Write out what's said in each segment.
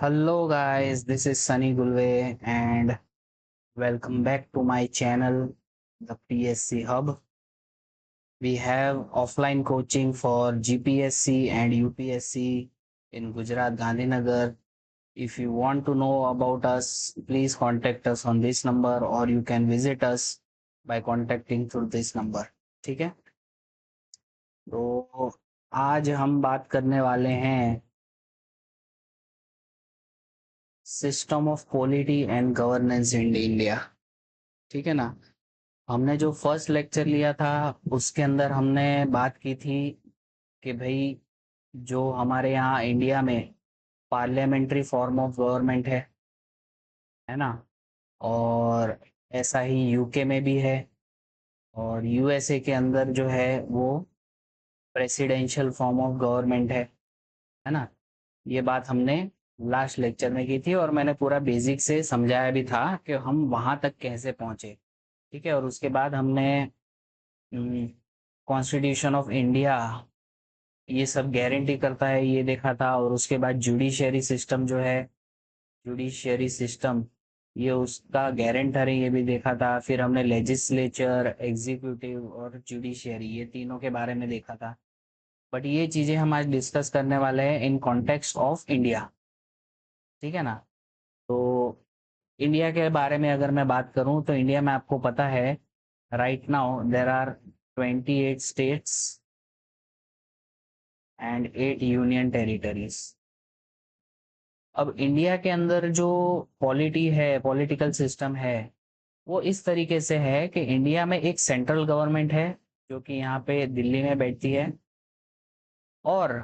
Hello guys, this is Sunny Gulve and welcome back to my channel, the PSC Hub. We have offline coaching for GPSC and UPSC in Gujarat, Gandhinagar. If you want to know about us, please contact us on this number or you can visit us by contacting through this number. ठीक है, तो आज हम बात करने वाले हैं system of polity and governance in India. ठीक है ना। हमने जो फर्स्ट लेक्चर लिया था उसके अंदर हमने बात की थी कि भाई जो हमारे यहाँ इंडिया में पार्लियामेंट्री फॉर्म ऑफ गवर्नमेंट है ना, और ऐसा ही यूके में भी है और यूएसए के अंदर जो है वो प्रेसिडेंशियल फॉर्म ऑफ गवर्नमेंट है ना। ये बात हमने लास्ट लेक्चर में की थी और मैंने पूरा बेसिक से समझाया भी था कि हम वहाँ तक कैसे पहुँचे। ठीक है, और उसके बाद हमने कॉन्स्टिट्यूशन ऑफ इंडिया ये सब गारंटी करता है ये देखा था, और उसके बाद जुडिशरी सिस्टम जो है, जुडिशरी सिस्टम ये उसका गारंटर है ये भी देखा था। फिर हमने लेजिस्लेचर, एग्जीक्यूटिव और जुडिशरी ये तीनों के बारे में देखा था। बट ये चीज़ें हम आज डिस्कस करने वाले हैं इन कॉन्टेक्स्ट ऑफ इंडिया। ठीक है ना। तो इंडिया के बारे में अगर मैं बात करूं तो इंडिया में आपको पता है right now there are 28 states and 8 union territories. अब इंडिया के अंदर जो पॉलिटी है, पॉलिटिकल सिस्टम है, वो इस तरीके से है कि इंडिया में एक सेंट्रल गवर्नमेंट है जो कि यहाँ पे दिल्ली में बैठती है, और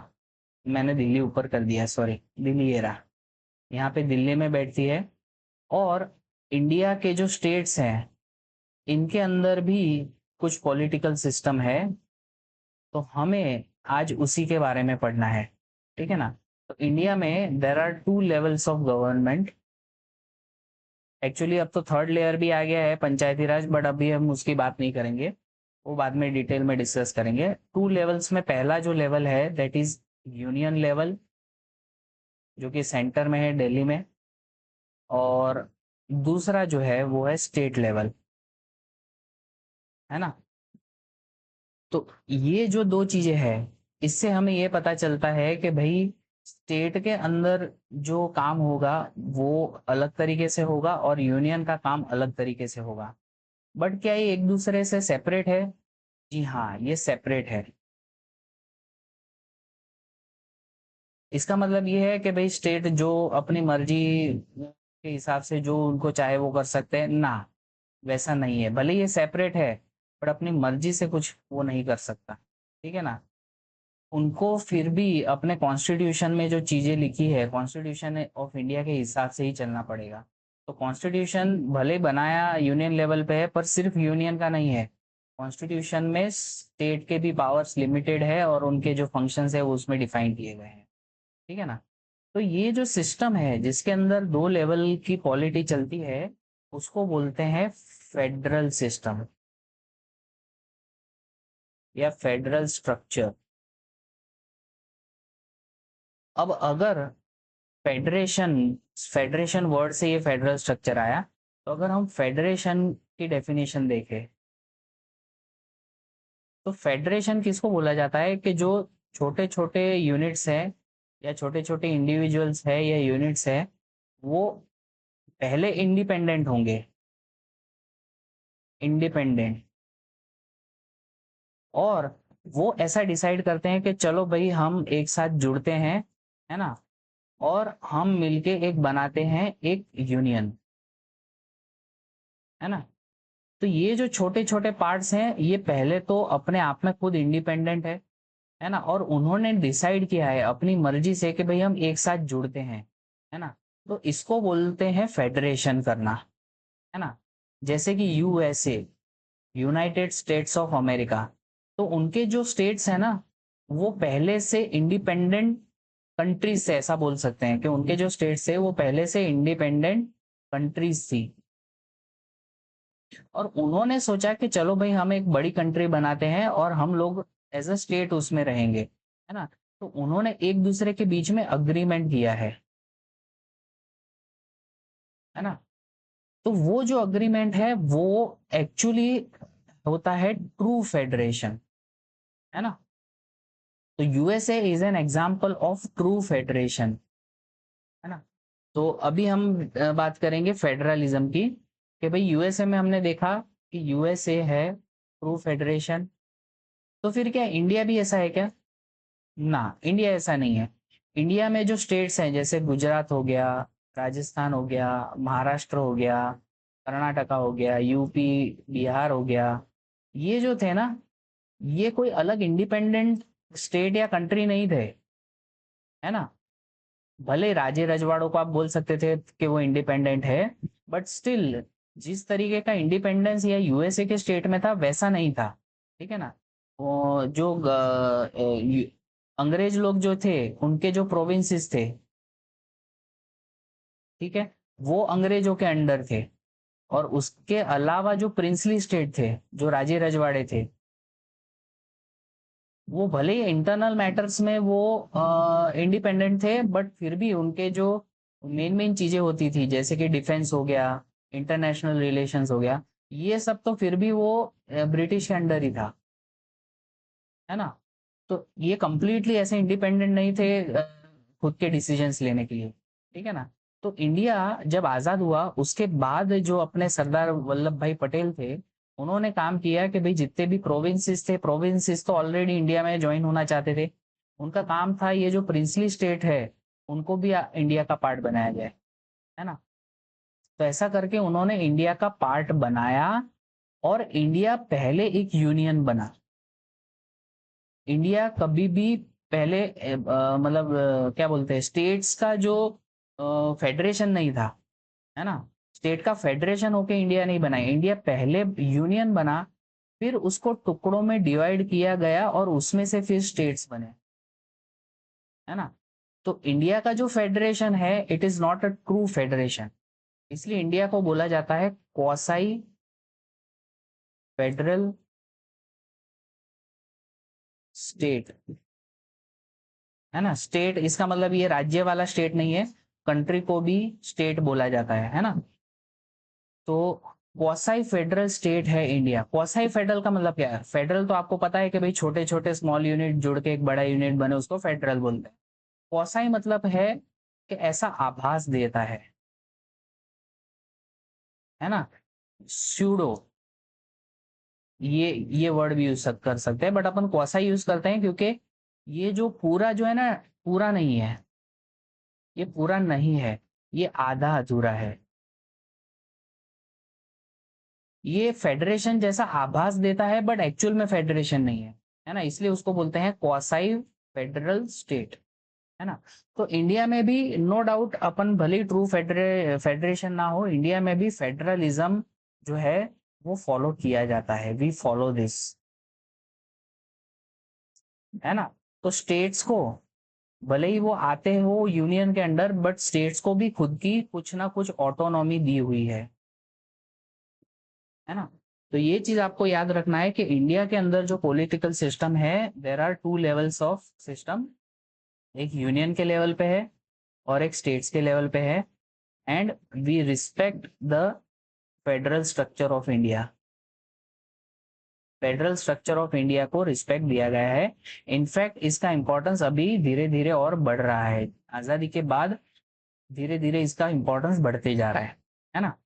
मैंने दिल्ली ऊपर कर दिया, सॉरी, दिल्ली ये रहा, यहाँ पे दिल्ली में बैठती है। और इंडिया के जो स्टेट्स हैं इनके अंदर भी कुछ पॉलिटिकल सिस्टम है, तो हमें आज उसी के बारे में पढ़ना है। ठीक है ना। तो इंडिया में there are 2 levels of government. Actually अब तो थर्ड लेयर भी आ गया है, पंचायती राज, बट अभी हम उसकी बात नहीं करेंगे, वो बाद में डिटेल में डिस्कस करेंगे। 2 लेवल्स में पहला जो लेवल है दैट इज यूनियन लेवल, जो कि सेंटर में है दिल्ली में, और दूसरा जो है वो है स्टेट लेवल, है ना। तो ये जो दो चीजें हैं इससे हमें ये पता चलता है कि भाई स्टेट के अंदर जो काम होगा वो अलग तरीके से होगा और यूनियन का काम अलग तरीके से होगा। बट क्या ये एक दूसरे से सेपरेट है? जी हाँ, ये सेपरेट है। इसका मतलब ये है कि भाई स्टेट जो अपनी मर्जी के हिसाब से जो उनको चाहे वो कर सकते हैं ना, वैसा नहीं है। भले ये सेपरेट है बट अपनी मर्जी से कुछ वो नहीं कर सकता। ठीक है ना। उनको फिर भी अपने कॉन्स्टिट्यूशन में जो चीज़ें लिखी है, कॉन्स्टिट्यूशन ऑफ इंडिया के हिसाब से ही चलना पड़ेगा। तो कॉन्स्टिट्यूशन भले बनाया यूनियन लेवल पे है पर सिर्फ यूनियन का नहीं है। कॉन्स्टिट्यूशन में स्टेट के भी पावर्स लिमिटेड है और उनके जो फंक्शंस है वो उसमें डिफाइन किए गए हैं। ठीक है ना। तो ये जो सिस्टम है जिसके अंदर 2 लेवल की पॉलिटी चलती है उसको बोलते हैं फेडरल सिस्टम या फेडरल स्ट्रक्चर। अब अगर फेडरेशन, फेडरेशन वर्ड से ये फेडरल स्ट्रक्चर आया, तो अगर हम फेडरेशन की डेफिनेशन देखें तो फेडरेशन किसको बोला जाता है कि जो छोटे छोटे यूनिट्स हैं या छोटे छोटे इंडिविजुअल्स है या यूनिट्स है वो पहले इंडिपेंडेंट होंगे, इंडिपेंडेंट, और वो ऐसा डिसाइड करते हैं कि चलो भाई हम एक साथ जुड़ते हैं, है ना, और हम मिलके एक बनाते हैं एक यूनियन, है ना। तो ये जो छोटे छोटे पार्ट्स हैं ये पहले तो अपने आप में खुद इंडिपेंडेंट है ना, और उन्होंने डिसाइड किया है अपनी मर्जी से कि भाई हम एक साथ जुड़ते हैं, है ना। तो इसको बोलते हैं फेडरेशन करना, है ना। जैसे कि USA, United states of America, तो उनके जो स्टेट्स हैं ना वो पहले से इंडिपेंडेंट कंट्रीज से, ऐसा बोल सकते हैं कि उनके जो स्टेट्स है वो पहले से इंडिपेंडेंट कंट्रीज थी, और उन्होंने सोचा कि चलो भाई हम एक बड़ी कंट्री बनाते हैं और हम लोग एज अ स्टेट उसमें रहेंगे, है ना। तो उन्होंने एक दूसरे के बीच में अग्रीमेंट किया है, है ना। तो वो जो अग्रीमेंट है वो एक्चुअली होता है ट्रू फेडरेशन, है ना। तो USA is an example of true federation, है ना। तो अभी हम बात करेंगे फेडरलिज्म की, कि भाई यूएसए में हमने देखा कि यूएसए है ट्रू फेडरेशन, तो फिर क्या इंडिया भी ऐसा है क्या? ना, इंडिया ऐसा नहीं है। इंडिया में जो स्टेट्स हैं जैसे गुजरात हो गया, राजस्थान हो गया, महाराष्ट्र हो गया, कर्नाटका हो गया, यूपी, बिहार हो गया, ये जो थे ना, ये कोई अलग इंडिपेंडेंट स्टेट या कंट्री नहीं थे, है ना। भले राजे रजवाड़ों को आप बोल सकते थे कि वो इंडिपेंडेंट है, बट स्टिल जिस तरीके का इंडिपेंडेंस या यूएसए के स्टेट में था वैसा नहीं था, ठीक है ना। वो जो अंग्रेज लोग जो थे, उनके जो प्रोविंसेस थे, ठीक है, वो अंग्रेजों के अंडर थे। और उसके अलावा जो प्रिंसली स्टेट थे, जो राजे रजवाड़े थे, वो भले ही इंटरनल मैटर्स में वो इंडिपेंडेंट थे, बट फिर भी उनके जो मेन मेन चीजें होती थी जैसे कि डिफेंस हो गया, इंटरनेशनल रिलेशंस हो गया, ये सब तो फिर भी वो ब्रिटिश के अंडर ही था, है ना। तो ये कंप्लीटली ऐसे इंडिपेंडेंट नहीं थे खुद के डिसीजंस लेने के लिए, ठीक है ना। तो इंडिया जब आजाद हुआ उसके बाद जो अपने सरदार वल्लभ भाई पटेल थे, उन्होंने काम किया कि भाई जितने भी प्रोविंसेस थे, प्रोविंसेस तो ऑलरेडी इंडिया में ज्वाइन होना चाहते थे, उनका काम था ये जो प्रिंसली स्टेट है उनको भी इंडिया का पार्ट बनाया जाए, है ना। तो ऐसा करके उन्होंने इंडिया का पार्ट बनाया, और इंडिया पहले एक यूनियन बना। इंडिया कभी भी पहले मतलब क्या बोलते हैं, स्टेट्स का जो फेडरेशन नहीं था, है ना। स्टेट का फेडरेशन होके इंडिया नहीं बना, इंडिया पहले यूनियन बना, फिर उसको टुकड़ों में डिवाइड किया गया और उसमें से फिर स्टेट्स बने, है ना। तो इंडिया का जो फेडरेशन है it is not a true federation, इसलिए इंडिया को बोला जाता है क्वासाई फेडरल स्टेट, है ना। स्टेट इसका मतलब ये राज्य वाला स्टेट नहीं है, कंट्री को भी स्टेट बोला जाता है ना। तो क्वासाई फेडरल स्टेट है इंडिया। क्वासाई फेडरल का मतलब क्या है? फेडरल तो आपको पता है कि भाई छोटे छोटे स्मॉल यूनिट जुड़ के एक बड़ा यूनिट बने, उसको फेडरल बोलते हैं। क्वासाई मतलब है कि ऐसा आभास देता है ना। स्यूडो, ये वर्ड भी यूज कर सकते हैं, बट अपन क्वासाई यूज करते हैं क्योंकि ये जो पूरा जो है ना, पूरा नहीं है, ये पूरा नहीं है, ये आधा अधूरा है। ये फेडरेशन जैसा आभास देता है बट एक्चुअल में फेडरेशन नहीं है ना, इसलिए उसको बोलते हैं क्वासाई फेडरल स्टेट, है ना। तो इंडिया में भी नो डाउट अपन भले ट्रू फेडरेशन ना हो, इंडिया में भी फेडरलिज्म जो है वो फॉलो किया जाता है, वी फॉलो दिस, है ना। तो स्टेट्स को भले ही वो आते हो यूनियन के अंडर, बट स्टेट्स को भी खुद की कुछ ना कुछ ऑटोनॉमी दी हुई है ना। तो ये चीज आपको याद रखना है कि इंडिया के अंदर जो पॉलिटिकल सिस्टम है, there are two levels of system, एक यूनियन के लेवल पे है और एक स्टेट्स के लेवल पे है, and we respect the federal structure of India. Federal structure of India को रिस्पेक्ट दिया गया है। इनफैक्ट इसका इंपॉर्टेंस अभी धीरे धीरे और बढ़ रहा है, आजादी के बाद धीरे धीरे इसका इंपॉर्टेंस बढ़ते जा रहा है ना।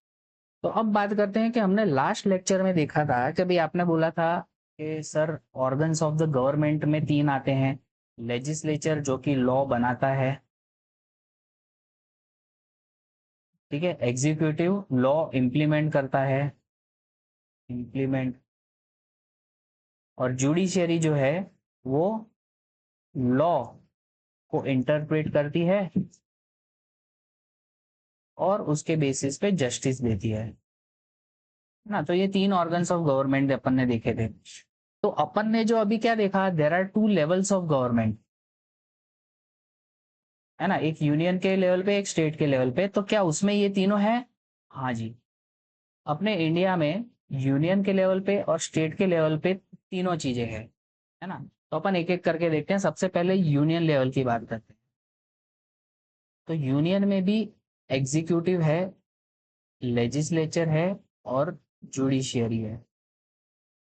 तो अब बात करते हैं कि हमने लास्ट लेक्चर में देखा था कि भाई आपने बोला था कि sir organs of the government में तीन आते हैं। लेजिस्लेचर जो कि लॉ बनाता है, ठीक है। एग्जीक्यूटिव लॉ इम्प्लीमेंट करता है, इम्प्लीमेंट। और जुडिशियरी जो है वो लॉ को इंटरप्रेट करती है और उसके बेसिस पे जस्टिस देती है ना। तो ये तीन ऑर्गन्स ऑफ गवर्नमेंट अपन ने देखे थे। तो अपन ने जो अभी क्या देखा, there are two levels of government, है ना। एक यूनियन के लेवल पे, एक स्टेट के लेवल पे। तो क्या उसमें ये तीनों है? हाँ जी। अपने इंडिया में यूनियन के लेवल पे और स्टेट के लेवल पे तीनों चीजें है ना। तो अपन एक एक करके देखते हैं। सबसे पहले यूनियन लेवल की बात करते हैं। तो यूनियन में भी एग्जीक्यूटिव है, लेजिस्लेचर है और जुडिशियरी है।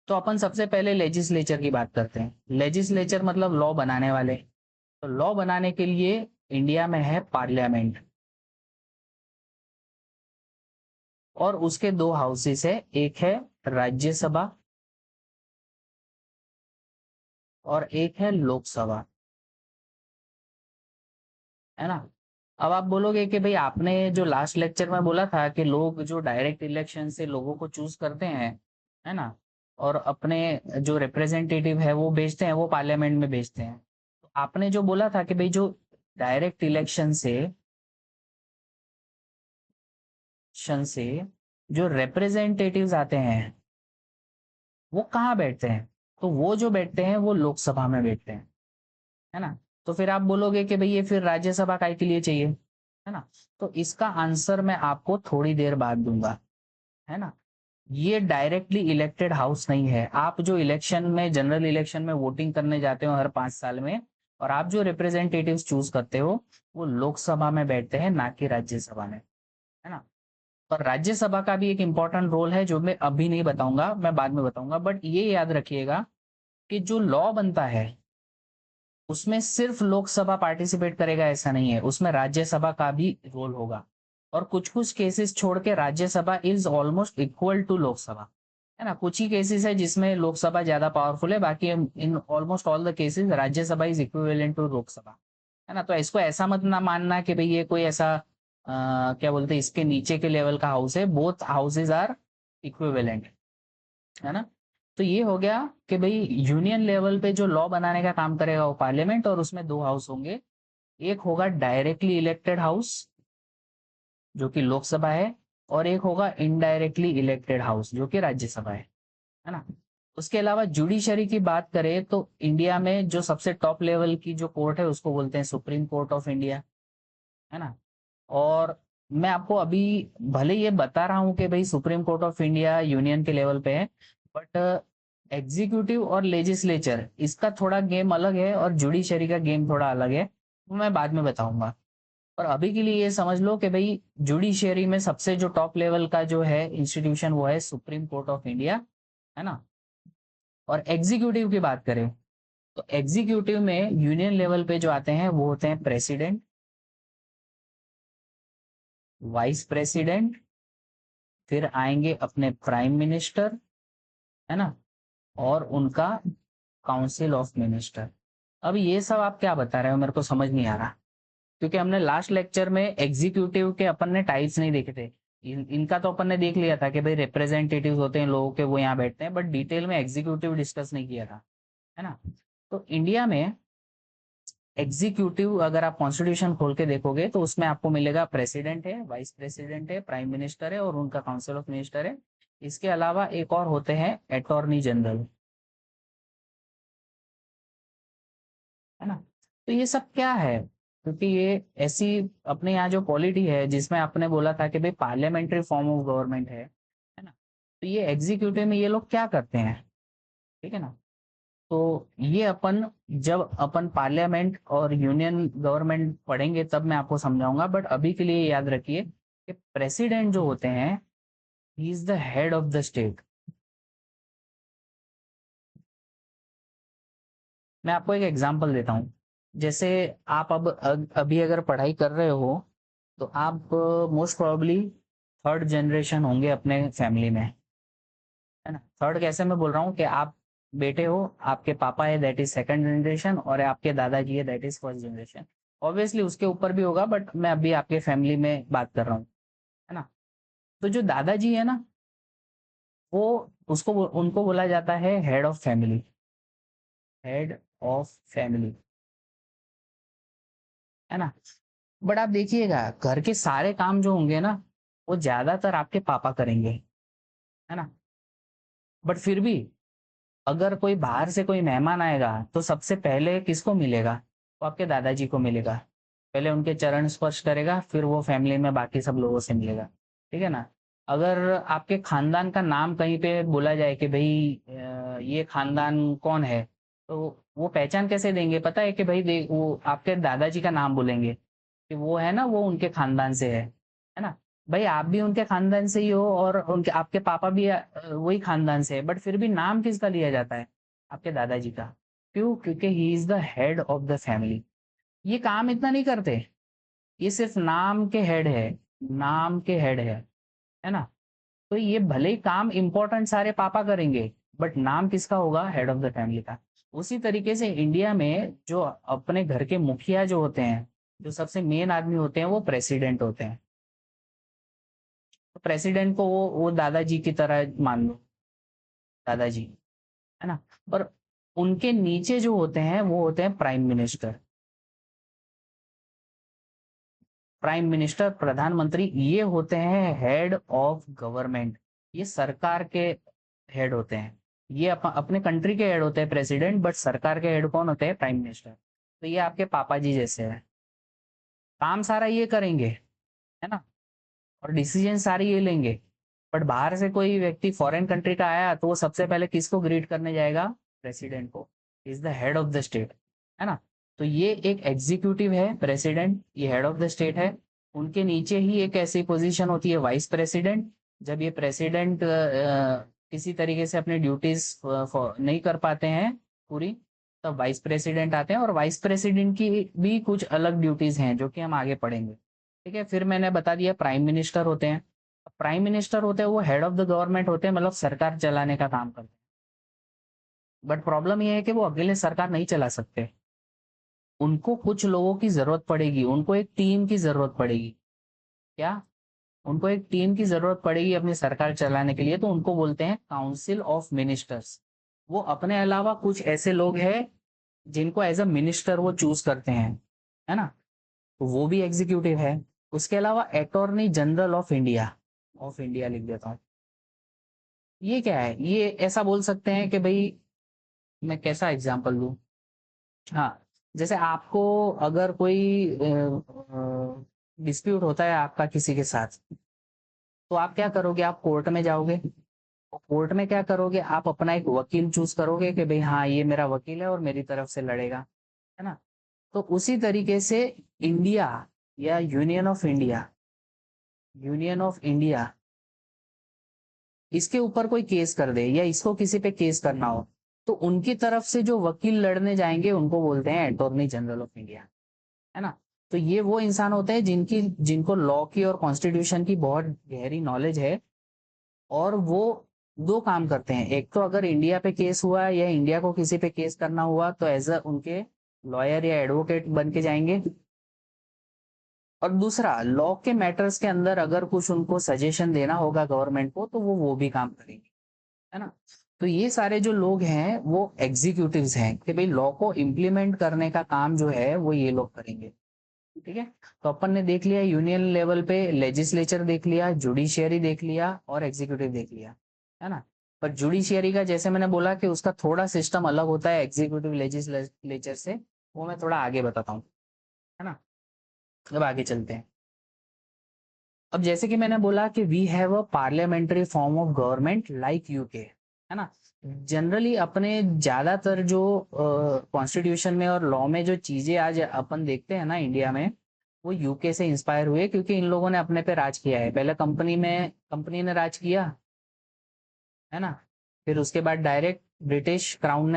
तो अपन सबसे पहले लेजिस्लेचर की बात करते हैं। लेजिस्लेचर मतलब लॉ बनाने वाले। तो लॉ बनाने के लिए इंडिया में है पार्लियामेंट, और उसके दो हाउसेस है, एक है राज्यसभा और एक है लोकसभा, है ना। अब आप बोलोगे कि भाई आपने जो लास्ट लेक्चर में बोला था कि लोग जो डायरेक्ट इलेक्शन से लोगों को चूज करते हैं, है ना, और अपने जो रिप्रेजेंटेटिव है वो भेजते हैं, वो पार्लियामेंट में भेजते हैं। तो आपने जो बोला था कि भाई जो डायरेक्ट इलेक्शन से जो रिप्रेजेंटेटिव्स आते हैं वो कहाँ बैठते हैं, तो वो जो बैठते हैं वो लोकसभा में बैठते हैं, है ना। तो फिर आप बोलोगे कि भाई ये फिर राज्यसभा काय के लिए चाहिए, है ना। तो इसका आंसर मैं आपको थोड़ी देर बाद दूंगा, है ना। ये डायरेक्टली इलेक्टेड हाउस नहीं है। आप जो इलेक्शन में, जनरल इलेक्शन में वोटिंग करने जाते हो हर 5 साल में, और आप जो रिप्रेजेंटेटिव चूज करते हो वो लोकसभा में बैठते हैं, ना कि राज्यसभा में, है ना। और राज्यसभा का भी एक इंपॉर्टेंट रोल है जो मैं अभी नहीं बताऊंगा, मैं बाद में बताऊंगा। बट ये याद रखिएगा कि जो लॉ बनता है उसमें सिर्फ लोकसभा पार्टिसिपेट करेगा ऐसा नहीं है, उसमें राज्यसभा का भी रोल होगा। और कुछ कुछ केसेस छोड़ के Rajya Sabha is almost equal to Lok Sabha, है ना। कुछ ही केसेस है जिसमें लोकसभा ज्यादा पावरफुल है, बाकी in almost all the cases Rajya Sabha is equivalent to Lok Sabha, है ना। तो इसको ऐसा मत ना मानना कि भाई ये कोई ऐसा क्या बोलते हैं इसके नीचे के लेवल का हाउस है। बोथ हाउसेज आर इक्विवेलेंट, है ना। तो ये हो गया कि भाई यूनियन लेवल पे जो लॉ बनाने का काम करेगा वो पार्लियामेंट, और उसमें दो हाउस होंगे। एक होगा डायरेक्टली इलेक्टेड हाउस जो कि लोकसभा है, और एक होगा इनडायरेक्टली इलेक्टेड हाउस जो कि राज्यसभा है ना। उसके अलावा जुडिशरी की बात करें तो इंडिया में जो सबसे टॉप लेवल की जो कोर्ट है उसको बोलते हैं सुप्रीम कोर्ट ऑफ इंडिया, है ना। और मैं आपको अभी भले ये बता रहा हूँ कि भाई supreme court of India union के लेवल पे है, बट एग्जीक्यूटिव और लेजिस्लेचर इसका थोड़ा गेम अलग है, और जुडिशरी का गेम थोड़ा अलग है, वो मैं बाद में बताऊंगा। और अभी के लिए ये समझ लो कि भाई जुडिशरी में सबसे जो टॉप लेवल का जो है इंस्टीट्यूशन वो है सुप्रीम कोर्ट ऑफ इंडिया, है ना। और एग्जीक्यूटिव की बात करें तो एग्जीक्यूटिव में यूनियन लेवल पे जो आते हैं वो होते हैं प्रेसिडेंट, वाइस प्रेसिडेंट, फिर आएंगे अपने प्राइम मिनिस्टर, है ना, और उनका काउंसिल ऑफ मिनिस्टर। अब ये सब आप क्या बता रहे हो, मेरे को समझ नहीं आ रहा, क्योंकि हमने लास्ट लेक्चर में एग्जीक्यूटिव के अपन ने टाइप्स नहीं देखे थे। इनका तो अपन ने देख लिया था कि भाई रिप्रेजेंटेटिव होते हैं लोगों के, वो यहाँ बैठते हैं, बट डिटेल में एग्जीक्यूटिव डिस्कस नहीं किया था, है ना। तो इंडिया में एग्जीक्यूटिव अगर आप कॉन्स्टिट्यूशन खोल के देखोगे तो उसमें आपको मिलेगा प्रेसिडेंट है, वाइस प्रेसिडेंट है, प्राइम मिनिस्टर है और उनका काउंसिल ऑफ मिनिस्टर है। इसके अलावा एक और होते हैं अटॉर्नी जनरल, है ना। तो ये सब क्या है, क्योंकि ये ऐसी अपने यहाँ जो पॉलिटी है जिसमें आपने बोला था कि भाई पार्लियामेंट्री फॉर्म ऑफ गवर्नमेंट है ना। तो ये एग्जीक्यूटिव में ये लोग क्या करते हैं, ठीक है ना। तो ये अपन जब अपन पार्लियामेंट और यूनियन गवर्नमेंट पढ़ेंगे तब मैं आपको समझाऊंगा, बट अभी के लिए याद रखिए कि प्रेसिडेंट जो होते हैं he is the head of the state. मैं आपको एक एग्जांपल देता हूँ। जैसे आप अब अभी अगर पढ़ाई कर रहे हो तो आप मोस्ट प्रोबेबली थर्ड जनरेशन होंगे अपने फैमिली में, है ना। थर्ड कैसे मैं बोल रहा हूँ कि आप बेटे हो, आपके पापा है दैट इज सेकंड जनरेशन, और आपके दादाजी है that is first generation. Obviously उसके ऊपर भी होगा, बट मैं अभी आपके फैमिली में बात कर रहा हूँ, है ना। तो जो दादाजी है ना, वो उनको बोला जाता है head of family, head of family, है ना। बट आप देखिएगा घर के सारे काम जो होंगे ना वो ज्यादातर आपके पापा करेंगे, है ना। बट फिर भी अगर कोई बाहर से कोई मेहमान आएगा तो सबसे पहले किसको मिलेगा, वो आपके दादाजी को मिलेगा। पहले उनके चरण स्पर्श करेगा, फिर वो फैमिली में बाकी सब लोगों से मिलेगा, ठीक है ना। अगर आपके खानदान का नाम कहीं पे बोला जाए कि भाई ये खानदान कौन है, तो वो पहचान कैसे देंगे, पता है कि भाई वो आपके दादाजी का नाम बोलेंगे कि वो है ना, वो उनके खानदान से है ना। भाई आप भी उनके खानदान से ही हो और उनके आपके पापा भी वही खानदान से है, बट फिर भी नाम किसका लिया जाता है? आपके दादाजी का। क्यों? क्योंकि he is the head of the family. ये काम इतना नहीं करते, ये सिर्फ नाम के हेड है, नाम के हेड है ना? तो ये भले ही काम इंपॉर्टेंट सारे पापा करेंगे, बट नाम किसका होगा? हेड ऑफ द फैमिली का। उसी तरीके से इंडिया में जो अपने घर के मुखिया जो होते हैं, जो सबसे मेन आदमी होते हैं, वो प्रेसिडेंट होते हैं। तो प्रेसिडेंट को वो दादाजी की तरह मान लो, दादाजी, है ना? पर उनके नीचे जो होते हैं वो होते हैं प्राइम मिनिस्टर। प्राइम मिनिस्टर, प्रधानमंत्री, ये होते हैं हेड ऑफ गवर्नमेंट। ये सरकार के हेड होते हैं। ये अपने कंट्री के हेड होते हैं प्रेसिडेंट, बट सरकार के हेड कौन होते हैं? Prime minister. तो ये आपके पापा जी जैसे है, काम सारा ये करेंगे, है ना? और डिसीजन सारे ये लेंगे। बट बाहर से कोई व्यक्ति फॉरेन कंट्री का आया तो वो सबसे पहले किसको ग्रीट करने जाएगा? प्रेसिडेंट को। Is the head of the state, है ना? तो ये एक एग्जीक्यूटिव है प्रेसिडेंट, ये हेड ऑफ द स्टेट है। उनके नीचे ही एक ऐसी पोजीशन होती है वाइस प्रेसिडेंट। जब ये प्रेसिडेंट किसी तरीके से अपनी ड्यूटीज नहीं कर पाते हैं पूरी, तब वाइस प्रेसिडेंट आते हैं, और वाइस प्रेसिडेंट की भी कुछ अलग ड्यूटीज हैं जो कि हम आगे पढ़ेंगे। ठीक है, फिर मैंने बता दिया प्राइम मिनिस्टर होते हैं। प्राइम मिनिस्टर होते हैं वो हेड ऑफ द गवर्नमेंट होते हैं, मतलब सरकार चलाने का काम करते हैं। बट प्रॉब्लम ये है कि वो अकेले सरकार नहीं चला सकते, उनको कुछ लोगों की जरूरत पड़ेगी, उनको एक टीम की जरूरत पड़ेगी। क्या? उनको एक टीम की जरूरत पड़ेगी अपनी सरकार चलाने के लिए, तो उनको बोलते हैं काउंसिल ऑफ मिनिस्टर्स। वो अपने अलावा कुछ ऐसे लोग हैं जिनको एज अ मिनिस्टर वो चूज करते हैं, है ना? तो वो भी एग्जीक्यूटिव है। उसके अलावा attorney general of India, of India लिख देता हूँ। ये क्या है? ये ऐसा बोल सकते हैं कि भाई, मैं कैसा एग्जांपल दूं? हाँ, जैसे आपको अगर कोई डिस्प्यूट होता है आपका किसी के साथ, तो आप क्या करोगे? आप कोर्ट में जाओगे। और कोर्ट में क्या करोगे? आप अपना एक वकील चूज करोगे कि भाई हाँ, ये मेरा वकील है और मेरी तरफ से लड़ेगा, है ना? तो उसी तरीके से इंडिया या यूनियन ऑफ इंडिया इसके ऊपर कोई केस कर दे, या इसको किसी पे केस करना हो, तो उनकी तरफ से जो वकील लड़ने जाएंगे उनको बोलते हैं अटॉर्नी जनरल ऑफ इंडिया, है ना? तो ये वो इंसान होते हैं जिनको लॉ की और कॉन्स्टिट्यूशन की बहुत गहरी नॉलेज है। और वो दो काम करते हैं, एक तो अगर इंडिया पे केस हुआ या इंडिया को किसी पे केस करना हुआ तो एज अ उनके लॉयर या एडवोकेट बन के जाएंगे। और दूसरा, लॉ के मैटर्स के अंदर अगर कुछ उनको सजेशन देना होगा गवर्नमेंट को, तो वो भी काम करेंगे, है ना? तो ये सारे जो लोग हैं वो एग्जीक्यूटिव्स हैं कि भाई लॉ को इम्प्लीमेंट करने का काम जो है वो ये लोग करेंगे। ठीक है, तो अपन ने देख लिया यूनियन लेवल पे, लेजिस्लेचर देख लिया, जुडिशियरी देख लिया, और एग्जीक्यूटिव देख लिया, है ना? पर जुडिशियरी का जैसे मैंने बोला कि उसका थोड़ा सिस्टम अलग होता है एग्जीक्यूटिव लेजिस्लेचर से, वो मैं थोड़ा आगे बताता हूँ, है ना? अब आगे चलते हैं। अब जैसे कि मैंने बोला कि we have a parliamentary form of government like UK, है ना? जनरली अपने ज्यादातर जो कॉन्स्टिट्यूशन में और लॉ में जो चीजें आज अपन देखते हैं ना इंडिया में, वो यूके से इंस्पायर हुए, क्योंकि इन लोगों ने अपने पे राज किया है। पहले कंपनी ने राज किया, है ना? फिर उसके बाद डायरेक्ट ब्रिटिश क्राउन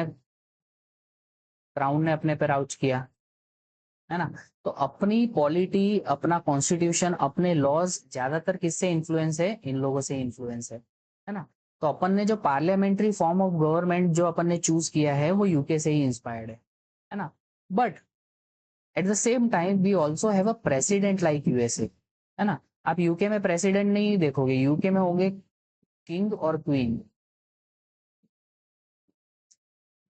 ने अपने पे राज किया, है ना? तो अपनी पॉलिटी, अपना कॉन्स्टिट्यूशन, अपने लॉज ज्यादातर किससे इन्फ्लुएंस है? इन लोगों से इन्फ्लुएंस है ना? तो अपन ने जो पार्लियामेंट्री फॉर्म ऑफ गवर्नमेंट जो अपन ने चूज किया है वो यूके से ही इंस्पायर्ड है ना? But at the same time we also have a president like USA, है ना? आप यूके में प्रेसिडेंट नहीं देखोगे, यूके में होंगे किंग और क्वीन।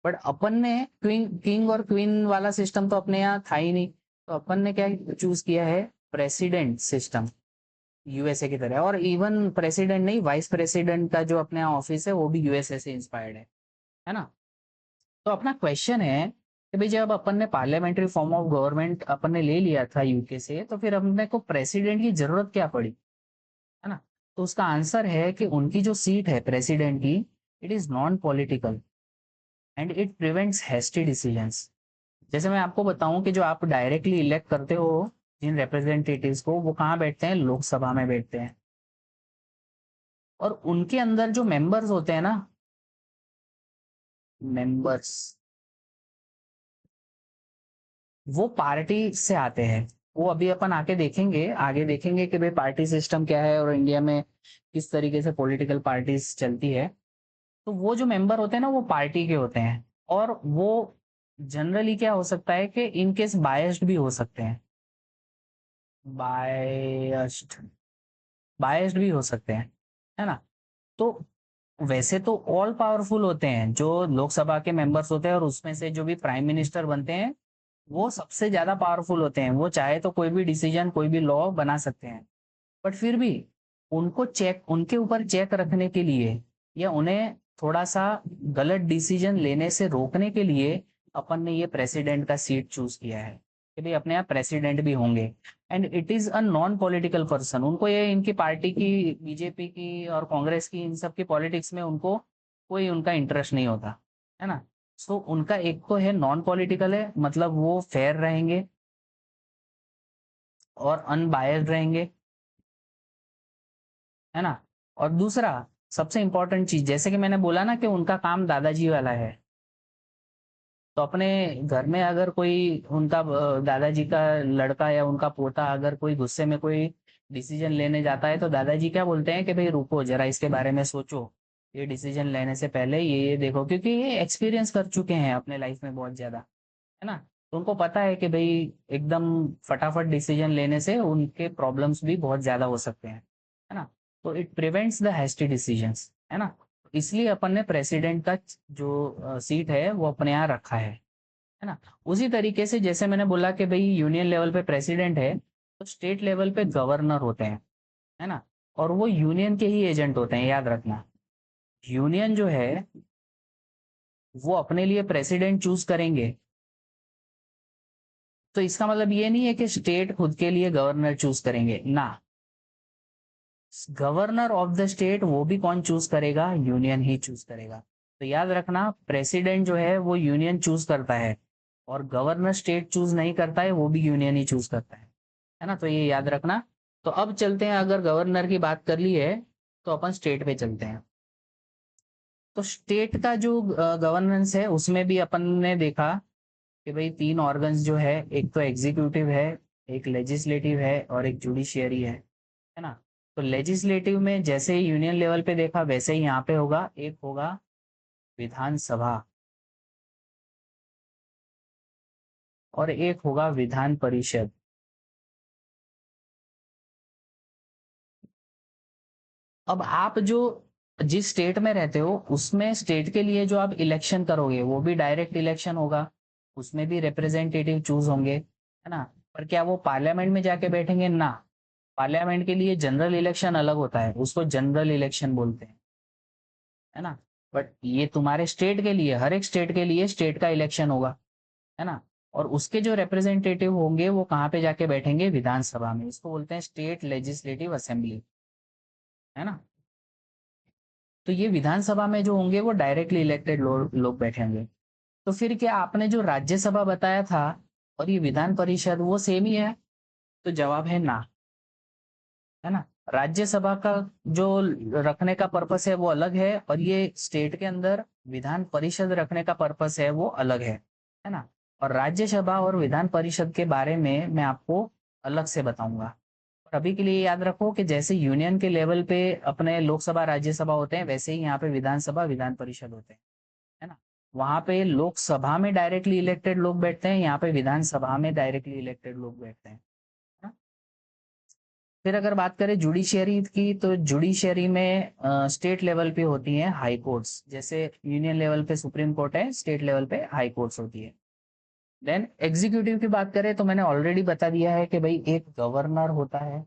बट अपन ने किंग और क्वीन वाला सिस्टम तो अपने यहाँ था ही नहीं, तो अपन ने क्या चूज किया है? प्रेसिडेंट सिस्टम, यूएसए की तरह। और इवन प्रेसिडेंट नहीं, वाइस प्रेसिडेंट का जो अपने यहाँ ऑफिस है वो भी यूएसए से इंस्पायर्ड है ना? तो अपना क्वेश्चन है कि भाई जब अपन ने पार्लियामेंट्री फॉर्म ऑफ गवर्नमेंट अपन ने ले लिया था यूके से, तो फिर अपने को प्रेसिडेंट की जरूरत क्या पड़ी, है ना? तो उसका आंसर है कि उनकी जो सीट है प्रेसिडेंट की, it is non political and it prevents hasty decisions. जैसे मैं आपको बताऊं कि जो आप डायरेक्टली इलेक्ट करते हो जिन रिप्रेजेंटेटिव्स को, वो कहाँ बैठते हैं? लोकसभा में बैठते हैं। और उनके अंदर जो मेंबर्स होते हैं ना, मेंबर्स, वो पार्टी से आते हैं। वो अभी अपन आके देखेंगे, आगे देखेंगे कि भाई पार्टी सिस्टम क्या है और इंडिया में किस तरीके से पॉलिटिकल पार्टीज चलती है। तो वो जो मेंबर होते हैं ना, वो पार्टी के होते हैं। और वो जनरली क्या हो सकता है कि इनकेस बायस्ड भी हो सकते हैं, बायस्ड, बायस्ड भी हो सकते हैं, है ना। तो वैसे तो ऑल पावरफुल होते हैं जो लोकसभा के मेंबर्स होते हैं, और उसमें से जो भी प्राइम मिनिस्टर बनते हैं, वो सबसे ज्यादा पावरफुल होते हैं। वो चाहे तो कोई भी डिसीजन, कोई भी लॉ बना सकते हैं। बट फिर भी उनको चेक, उनके ऊपर चेक रखने के लिए, या उन्हें थोड़ा सा गलत डिसीजन लेने से रोकने के लिए, अपन ने ये प्रेसिडेंट का सीट चूज किया है कि भाई अपने यहाँ प्रेसिडेंट भी होंगे। And it is a non political person. उनको ये इनकी पार्टी की, बीजेपी की और कांग्रेस की, इन सब की पॉलिटिक्स में उनको कोई उनका इंटरेस्ट नहीं होता, है ना। सो उनका एक तो है नॉन पॉलिटिकल है, मतलब वो फेयर रहेंगे और अनबायस्ड रहेंगे, है ना। और दूसरा सबसे इंपॉर्टेंट चीज, जैसे कि मैंने बोला ना कि उनका काम दादाजी वाला है। तो अपने घर में अगर कोई उनका दादाजी का लड़का या उनका पोता अगर कोई गुस्से में कोई डिसीजन लेने जाता है, तो दादाजी क्या बोलते हैं कि भाई रुको जरा, इसके बारे में सोचो, ये डिसीजन लेने से पहले ये देखो, क्योंकि ये एक्सपीरियंस कर चुके हैं अपने लाइफ में बहुत ज्यादा, है ना। तो उनको पता है कि भाई एकदम फटाफट डिसीजन लेने से उनके प्रॉब्लम्स भी बहुत ज्यादा हो सकते हैं, है ना। तो it prevents the hasty decisions, है ना। इसलिए अपन ने प्रेसिडेंट का जो सीट है वो अपने यहाँ रखा है ना। उसी तरीके से जैसे मैंने बोला कि भाई यूनियन लेवल पे प्रेसिडेंट है, तो स्टेट लेवल पे गवर्नर होते हैं, है ना। और वो यूनियन के ही एजेंट होते हैं, याद रखना। यूनियन जो है वो अपने लिए प्रेसिडेंट चूज करेंगे, तो इसका मतलब ये नहीं है कि स्टेट खुद के लिए गवर्नर चूज करेंगे ना। गवर्नर ऑफ द स्टेट वो भी कौन चूज करेगा? यूनियन ही चूज करेगा। तो याद रखना, प्रेसिडेंट जो है वो यूनियन चूज करता है, और गवर्नर स्टेट चूज नहीं करता है, वो भी यूनियन ही चूज करता है ना। तो ये याद रखना। तो अब चलते हैं, अगर गवर्नर की बात कर ली है तो अपन स्टेट पे चलते हैं। तो स्टेट का जो गवर्नेंस है, उसमें भी अपन ने देखा कि भाई तीन ऑर्गन्स जो है, एक तो एग्जीक्यूटिव है, एक लेजिस्लेटिव है, और एक जुडिशियरी है ना। तो लेजिस्लेटिव में जैसे ही यूनियन लेवल पे देखा, वैसे ही यहाँ पे होगा, एक होगा विधानसभा और एक होगा विधान परिषद। अब आप जो जिस स्टेट में रहते हो, उसमें स्टेट के लिए जो आप इलेक्शन करोगे वो भी डायरेक्ट इलेक्शन होगा, उसमें भी रिप्रेजेंटेटिव चूज होंगे, है ना। पर क्या वो पार्लियामेंट में जाके बैठेंगे? ना। पार्लियामेंट के लिए जनरल इलेक्शन अलग होता है, उसको जनरल इलेक्शन बोलते हैं, है ना। बट ये तुम्हारे स्टेट के लिए, हर एक स्टेट के लिए स्टेट का इलेक्शन होगा, है ना। और उसके जो रिप्रेजेंटेटिव होंगे वो कहाँ पे जाके बैठेंगे? विधानसभा में। इसको बोलते हैं स्टेट लेजिस्लेटिव असेंबली, है ना। तो ये विधानसभा में जो होंगे वो डायरेक्टली इलेक्टेड लोग बैठेंगे। तो फिर क्या आपने जो राज्यसभा बताया था और ये विधान परिषद वो सेम ही है? तो जवाब है ना, है ना। राज्यसभा का जो रखने का पर्पस है वो अलग है, और ये स्टेट के अंदर विधान परिषद रखने का पर्पस है वो अलग है ना। और राज्यसभा और विधान परिषद के बारे में मैं आपको अलग से बताऊंगा। और अभी के लिए याद रखो कि जैसे यूनियन के लेवल पे अपने लोकसभा राज्यसभा होते हैं, वैसे ही यहाँ पे विधानसभा विधान परिषद होते हैं, है ना। वहां पे लोकसभा में डायरेक्टली इलेक्टेड लोग बैठते हैं, यहाँ पे विधानसभा में डायरेक्टली इलेक्टेड लोग बैठते हैं, है ना? फिर अगर बात करें जुडिशियरी की, तो जुडिशियरी में स्टेट लेवल पे होती हैं हाई कोर्ट्स। जैसे यूनियन लेवल पे सुप्रीम कोर्ट है, स्टेट लेवल पे हाई कोर्ट्स होती है। देन एग्जीक्यूटिव की बात करें तो मैंने ऑलरेडी बता दिया है कि भाई एक गवर्नर होता है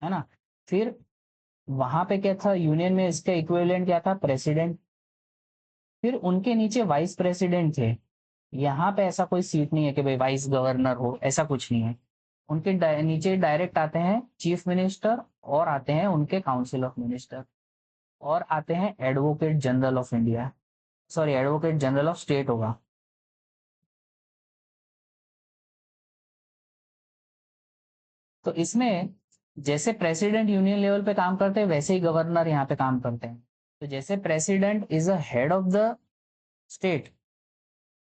ना। फिर वहां पे क्या था, यूनियन में इसका इक्विवेलेंट क्या था? प्रेसिडेंट। फिर उनके नीचे वाइस प्रेसिडेंट थे। यहाँ पे ऐसा कोई सीट नहीं है कि भाई वाइस गवर्नर हो, ऐसा कुछ नहीं है। उनके नीचे डायरेक्ट आते हैं चीफ मिनिस्टर, और आते हैं उनके काउंसिल ऑफ मिनिस्टर, और आते हैं advocate general of India, sorry advocate general of state होगा। तो इसमें जैसे प्रेसिडेंट यूनियन लेवल पे काम करते हैं वैसे ही गवर्नर यहाँ पे काम करते हैं। तो जैसे president is a head of the state,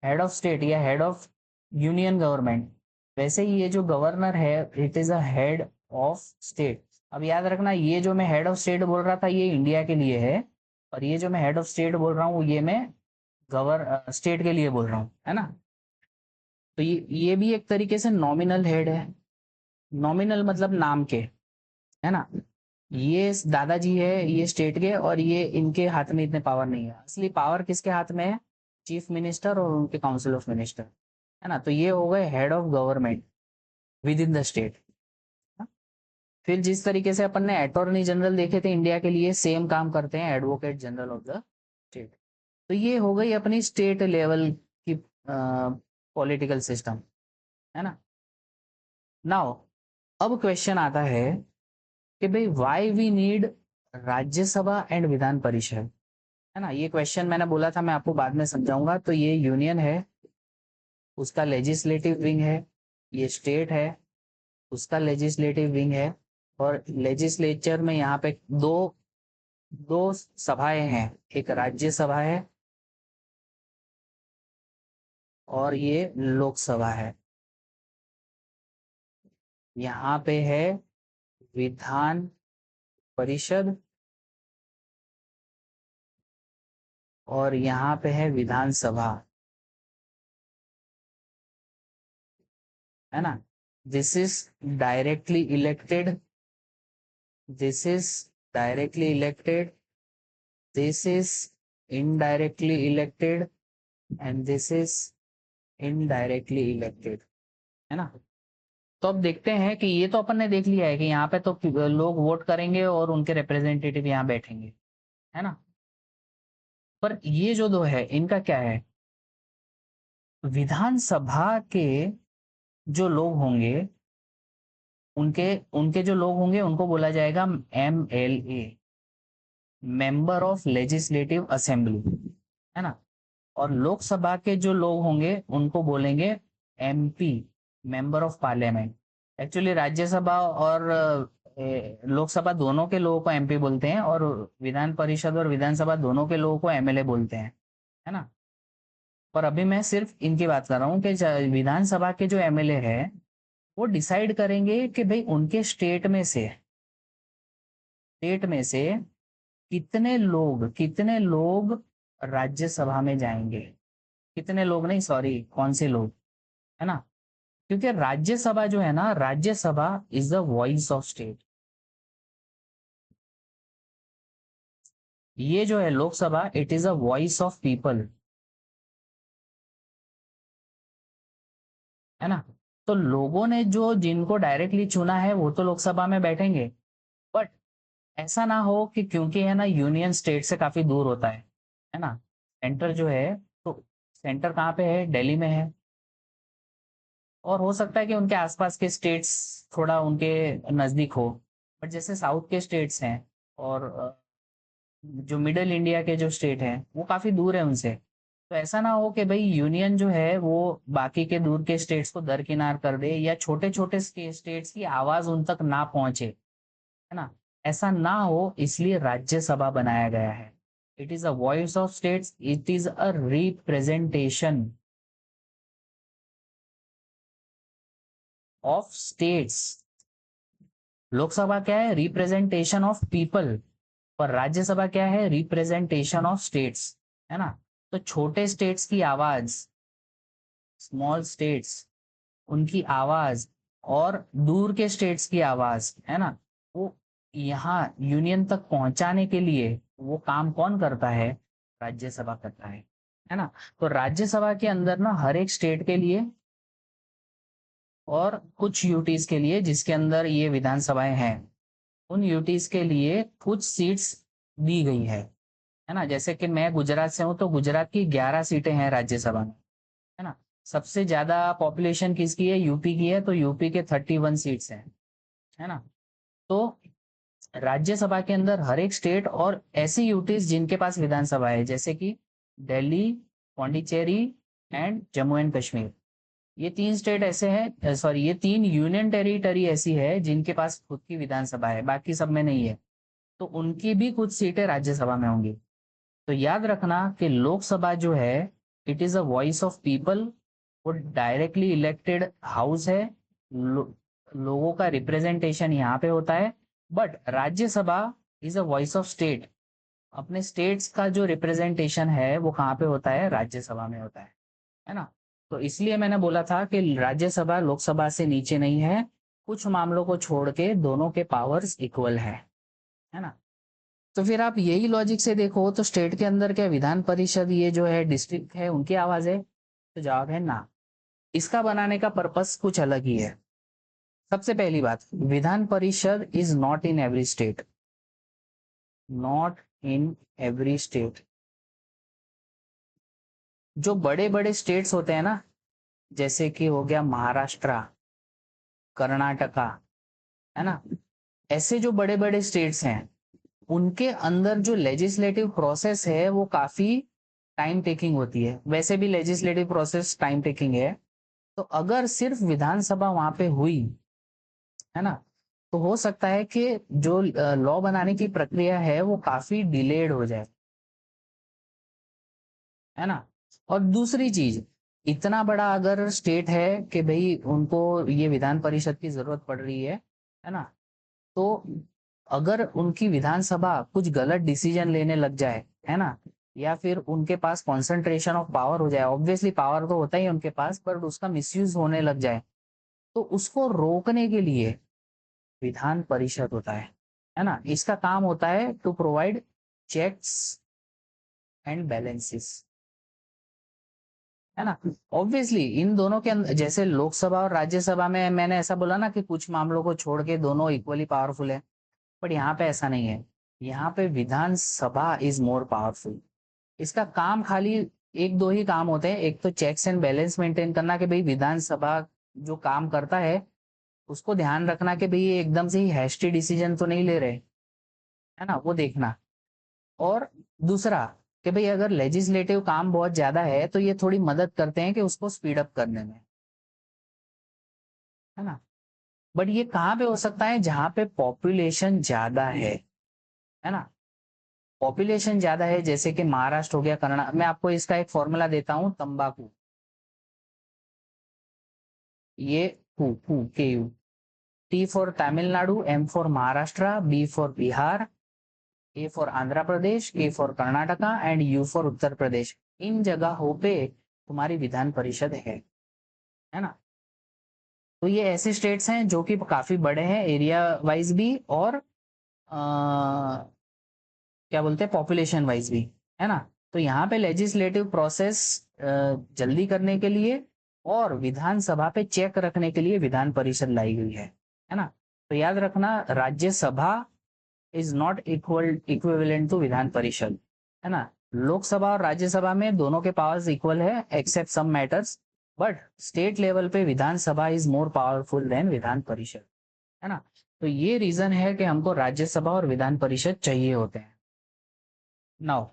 head of state या हेड ऑफ यूनियन गवर्नमेंट, वैसे ही ये जो गवर्नर है it is a head of state. अब याद रखना ये जो मैं हेड ऑफ स्टेट बोल रहा था ये इंडिया के लिए है, और ये जो मैं हेड ऑफ स्टेट बोल रहा हूँ ये मैं स्टेट के लिए बोल रहा हूँ, है ना। तो ये भी एक तरीके से नॉमिनल हेड है। नॉमिनल मतलब नाम के, है ना। ये दादाजी है ये स्टेट के, और ये इनके हाथ में इतने पावर नहीं है। असली पावर किसके हाथ में है? चीफ मिनिस्टर और उनके काउंसिल ऑफ मिनिस्टर, है ना। तो ये हो गए head of government with in the state. फिर जिस तरीके से अपन ने अटॉर्नी जनरल देखे थे इंडिया के लिए, सेम काम करते हैं advocate general of the state. तो ये हो गई अपनी स्टेट लेवल की पॉलिटिकल सिस्टम, है ना। नाउ अब क्वेश्चन आता है कि भाई why we need Rajya Sabha and Vidhan Parishad, है ना। ये क्वेश्चन मैंने बोला था मैं आपको बाद में समझाऊंगा। तो ये यूनियन है, उसका लेजिस्लेटिव विंग है, ये स्टेट है, उसका लेजिस्लेटिव विंग है, और लेजिस्लेचर में यहाँ पे दो दो सभाएं हैं, एक राज्यसभा है और ये लोकसभा है। यहाँ पे है विधान परिषद और यहाँ पे है विधानसभा, है ना। This is directly elected, this is directly elected, this is indirectly elected and this is indirectly elected, है ना। तो अब देखते हैं कि ये तो अपन ने देख लिया है कि यहाँ पे तो लोग वोट करेंगे और उनके रिप्रेजेंटेटिव यहाँ बैठेंगे, है ना। पर ये जो दो है इनका क्या है? विधानसभा के जो लोग होंगे, उनके उनके जो लोग होंगे उनको बोला जाएगा MLA, member of legislative assembly, है ना। और लोकसभा के जो लोग होंगे उनको बोलेंगे MP, member of parliament. Actually Rajya Sabha और लोकसभा दोनों के लोगों को MP बोलते हैं, और विधान परिषद और विधानसभा दोनों के लोगों को MLA बोलते हैं, है ना। पर अभी मैं सिर्फ इनकी बात कर रहा हूँ कि विधानसभा के जो MLA है वो डिसाइड करेंगे कि भाई उनके स्टेट में से कितने लोग राज्यसभा में जाएंगे। कितने लोग नहीं, सॉरी, कौन से लोग, है ना। क्योंकि राज्यसभा जो है ना, Rajya Sabha is the voice of state. ये जो है Lok Sabha, it is a voice of people, है ना। तो लोगों ने जो जिनको डायरेक्टली चुना है वो तो लोकसभा में बैठेंगे, बट ऐसा ना हो कि क्योंकि है ना यूनियन स्टेट से काफी दूर होता है ना। सेंटर जो है, तो सेंटर कहाँ पे है? दिल्ली में है। और हो सकता है कि उनके आसपास के स्टेट्स थोड़ा उनके नजदीक हो, बट जैसे साउथ के स्टेट्स हैं और जो मिडल इंडिया के जो स्टेट हैं वो काफी दूर है उनसे। तो ऐसा ना हो कि भाई यूनियन जो है वो बाकी के दूर के स्टेट्स को दरकिनार कर दे, या छोटे छोटे स्टेट्स की आवाज उन तक ना पहुंचे, है ना। ऐसा ना हो इसलिए राज्यसभा बनाया गया है। It is a voice of states, it is a representation of states. Lok Sabha क्या है? Representation of people. और राज्यसभा क्या है? रिप्रेजेंटेशन ऑफ स्टेट्स, है ना। तो छोटे स्टेट्स की आवाज, स्मॉल स्टेट्स, उनकी आवाज, और दूर के स्टेट्स की आवाज, है ना, वो यहाँ यूनियन तक पहुंचाने के लिए वो काम कौन करता है? राज्यसभा करता है ना। तो राज्यसभा के अंदर ना हर एक स्टेट के लिए और कुछ यूटीज के लिए, जिसके अंदर ये विधानसभाएं हैं, उन यूटीज के लिए कुछ सीट्स दी गई है ना। जैसे कि मैं गुजरात से हूं तो गुजरात की 11 सीटें हैं राज्यसभा में, है ना। सबसे ज्यादा पॉपुलेशन किसकी है? यूपी की है, तो यूपी के 31 सीट्स हैं, है ना। तो राज्यसभा के अंदर हर एक स्टेट और ऐसी यूटीज जिनके पास विधानसभा है, जैसे कि दिल्ली, पौंडीचेरी एंड जम्मू एंड कश्मीर, ये 3 स्टेट ऐसे हैं, सॉरी ये 3 यूनियन टेरिटरी ऐसी है जिनके पास खुद की विधानसभा है, बाकी सब में नहीं है। तो उनकी भी कुछ सीटें राज्यसभा में होंगी। तो याद रखना कि लोकसभा जो है it is a voice of people, वो डायरेक्टली इलेक्टेड हाउस है। लोगों का रिप्रेजेंटेशन यहाँ पे होता है। But Rajya Sabha is a voice of state, अपने स्टेट्स का जो रिप्रेजेंटेशन है वो कहाँ पे होता है, राज्यसभा में होता है ना। तो इसलिए मैंने बोला था कि राज्यसभा लोकसभा से नीचे नहीं है, कुछ मामलों को छोड़ के दोनों के पावर्स इक्वल है ना। तो फिर आप यही लॉजिक से देखो तो स्टेट के अंदर क्या विधान परिषद ये जो है डिस्ट्रिक्ट है उनकी आवाज है? तो जवाब है ना। इसका बनाने का पर्पस कुछ अलग ही है। सबसे पहली बात, Vidhan Parishad is not in every state, not in every state. जो बड़े बड़े स्टेट्स होते हैं ना, जैसे कि हो गया महाराष्ट्र, कर्नाटका, है ना, ऐसे जो बड़े बड़े स्टेट्स हैं उनके अंदर जो लेजिस्लेटिव प्रोसेस है वो काफी टाइम टेकिंग होती है। वैसे भी लेजिस्लेटिव प्रोसेस टाइम टेकिंग है। तो अगर सिर्फ विधानसभा वहां पे हुई, है ना, तो हो सकता है कि जो लॉ बनाने की प्रक्रिया है वो काफी डिलेड हो जाए, है ना। और दूसरी चीज, इतना बड़ा अगर स्टेट है कि भाई उनको ये विधान परिषद की जरूरत पड़ रही है ना, तो अगर उनकी विधानसभा कुछ गलत डिसीजन लेने लग जाए, है ना, या फिर उनके पास कॉन्सेंट्रेशन ऑफ पावर हो जाए, ऑब्वियसली पावर तो होता ही है उनके पास, पर उसका मिसयूज होने लग जाए, तो उसको रोकने के लिए विधान परिषद होता है ना। इसका काम होता है to provide checks and balances, है ना। ऑब्वियसली इन दोनों के अंदर, जैसे लोकसभा और राज्यसभा में मैंने ऐसा बोला ना कि कुछ मामलों को छोड़ के दोनों इक्वली पावरफुल है, बट यहाँ पे ऐसा नहीं है। यहाँ पे विधानसभा इज मोर पावरफुल। इसका काम खाली एक दो ही काम होते हैं। एक तो चेक्स एंड बैलेंस मेंटेन करना कि भाई विधानसभा जो काम करता है उसको ध्यान रखना कि भाई ये एकदम से ही हैस्टी डिसीजन तो नहीं ले रहे, है ना, वो देखना। और दूसरा कि भाई अगर लेजिस्लेटिव काम बहुत ज्यादा है तो ये थोड़ी मदद करते हैं कि उसको स्पीड अप करने में, है ना। बट ये कहाँ पे हो सकता है, जहां पे पॉपुलेशन ज्यादा है ना। पॉपुलेशन ज्यादा है जैसे कि महाराष्ट्र हो गया, कर्नाटक। मैं आपको इसका एक फॉर्मूला देता हूँ, तंबाकू, ये K U, T for Tamil Nadu, M for Maharashtra, B for Bihar, A for Andhra Pradesh, K for Karnataka and U for Uttar Pradesh. इन जगहों पे तुम्हारी विधान परिषद है ना। तो ये ऐसे स्टेट्स हैं जो कि काफी बड़े हैं एरिया वाइज भी, और क्या बोलते हैं पॉपुलेशन वाइज भी, है ना। तो यहाँ पे लेजिस्लेटिव प्रोसेस जल्दी करने के लिए और विधानसभा पे चेक रखने के लिए विधान परिषद लाई गई है ना। तो याद रखना, Rajya Sabha is not equivalent to Vidhan Parishad, है ना। लोकसभा और राज्यसभा में दोनों के पावर्स इक्वल है except some matters, but state level पे Vidhan Sabha is more powerful than Vidhan Parishad, है ना। तो ये रीजन है कि हमको राज्यसभा और विधान परिषद चाहिए होते हैं। नाउ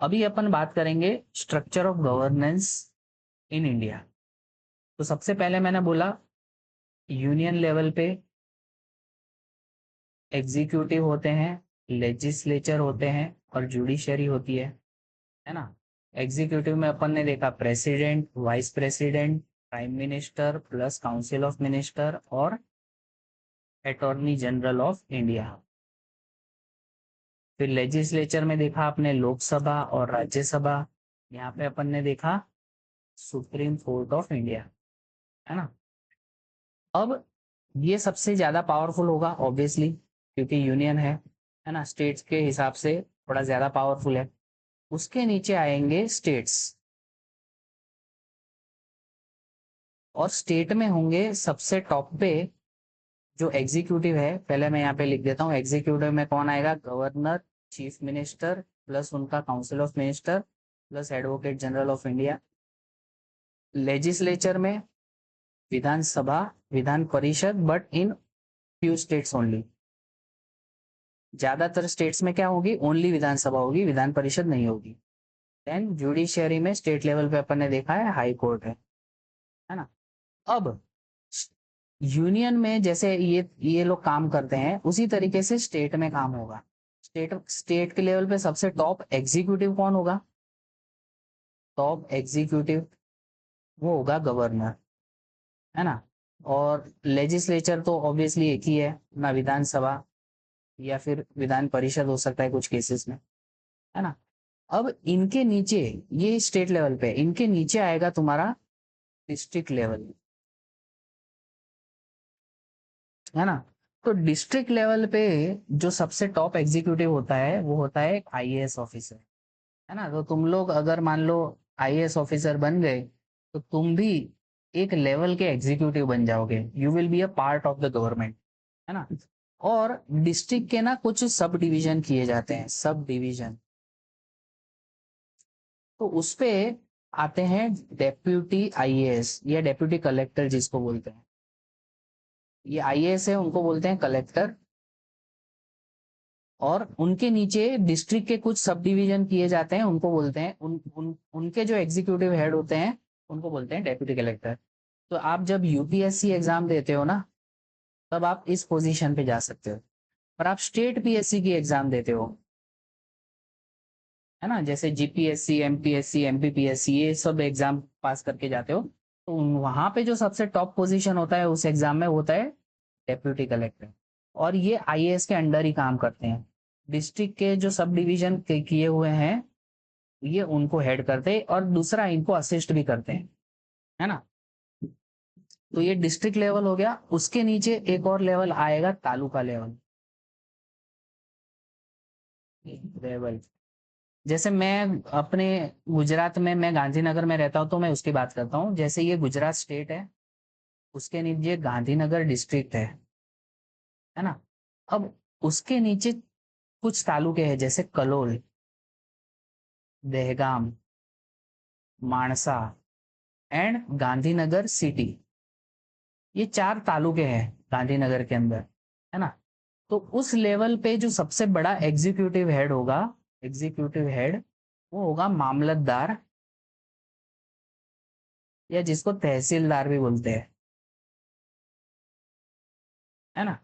अभी अपन बात करेंगे structure of governance in India. तो सबसे पहले मैंने बोला यूनियन लेवल पे एग्जीक्यूटिव होते हैं, लेजिस्लेचर होते हैं और जुडिशरी होती है ना। एग्जीक्यूटिव में अपन ने देखा president, vice president, prime minister plus council of minister और अटॉर्नी जनरल ऑफ इंडिया। फिर लेजिस्लेचर में देखा आपने लोकसभा और राज्यसभा। यहाँ पे अपन ने देखा सुप्रीम कोर्ट ऑफ इंडिया, है ना। अब ये सबसे ज्यादा पावरफुल होगा ऑब्वियसली, क्योंकि यूनियन है ना, स्टेट्स के हिसाब से थोड़ा ज्यादा पावरफुल है। उसके नीचे आएंगे स्टेट्स, और स्टेट में होंगे सबसे टॉप पे जो एग्जीक्यूटिव है। पहले मैं यहाँ पे लिख देता हूँ, एग्जीक्यूटिव में कौन आएगा, गवर्नर, चीफ मिनिस्टर प्लस उनका council of minister plus advocate general of India. Legislature में विधानसभा, Vidhan Parishad, but in few states only. ज्यादातर स्टेट्स में क्या होगी, ओनली विधानसभा होगी, विधान परिषद नहीं होगी। देन जुडिशियरी में स्टेट लेवल पे अपन ने देखा है हाई कोर्ट है। है ना। अब यूनियन में जैसे ये लोग काम करते हैं, उसी तरीके से स्टेट में काम होगा। स्टेट के लेवल पे सबसे टॉप एग्जीक्यूटिव कौन होगा? टॉप एग्जीक्यूटिव वो होगा गवर्नर, है ना। और लेजिस्लेचर तो ऑब्वियसली एक ही है ना, विधानसभा या फिर विधान परिषद हो सकता है कुछ केसेस में, है ना। अब इनके नीचे, ये स्टेट लेवल पे, इनके नीचे आएगा तुम्हारा डिस्ट्रिक्ट लेवल, है ना। तो डिस्ट्रिक्ट लेवल पे जो सबसे टॉप एग्जीक्यूटिव होता है वो होता है एक आईएएस ऑफिसर, है ना। तो तुम लोग अगर मान लो आईएएस ऑफिसर बन गए, तो तुम भी एक लेवल के एग्जीक्यूटिव बन जाओगे, you will be a part of the government, है ना। और डिस्ट्रिक्ट के ना कुछ सब डिवीजन किए जाते हैं, सब डिवीजन। तो उस पे आते हैं डेप्यूटी आईएएस या डेप्यूटी कलेक्टर जिसको बोलते हैं। ये आईएएस है, उनको बोलते हैं कलेक्टर। और उनके नीचे डिस्ट्रिक्ट के कुछ सब डिवीजन किए जाते हैं, उनको बोलते हैं उनके जो एग्जीक्यूटिव हेड होते हैं उनको बोलते हैं डेप्यूटी कलेक्टर। तो आप जब यूपीएससी एग्जाम देते हो ना, तब आप इस पोजीशन पे जा सकते हो। पर आप स्टेट पीएससी की एग्जाम देते हो, है ना, जैसे जीपीएससी, एमपीएससी, एमपीपीएससी, ये सब एग्जाम पास करके जाते हो, तो वहां पे जो सबसे टॉप पोजीशन होता है उस एग्जाम में होता है डेप्यूटी कलेक्टर। और ये आईएएस के अंडर ही काम करते हैं। डिस्ट्रिक्ट के जो सब डिवीजन किए हुए हैं, ये उनको हेड करते हैं और दूसरा इनको असिस्ट भी करते हैं, है ना। तो ये डिस्ट्रिक्ट लेवल हो गया। उसके नीचे एक और लेवल आएगा, तालुका लेवल। लेवल जैसे मैं अपने गुजरात में, मैं गांधीनगर में रहता हूँ तो मैं उसकी बात करता हूँ। जैसे ये गुजरात स्टेट है, उसके नीचे गांधीनगर डिस्ट्रिक्ट है ना। अब उसके नीचे कुछ तालुके हैं, जैसे कलोल, दहगाम, मानसा एंड गांधीनगर सिटी। ये 4 तालुके हैं गांधीनगर के अंदर, है ना। तो उस लेवल पे जो सबसे बड़ा एग्जीक्यूटिव हेड होगा, एग्जीक्यूटिव हेड, वो होगा मामलतदार, या जिसको तहसीलदार भी बोलते हैं, है ना।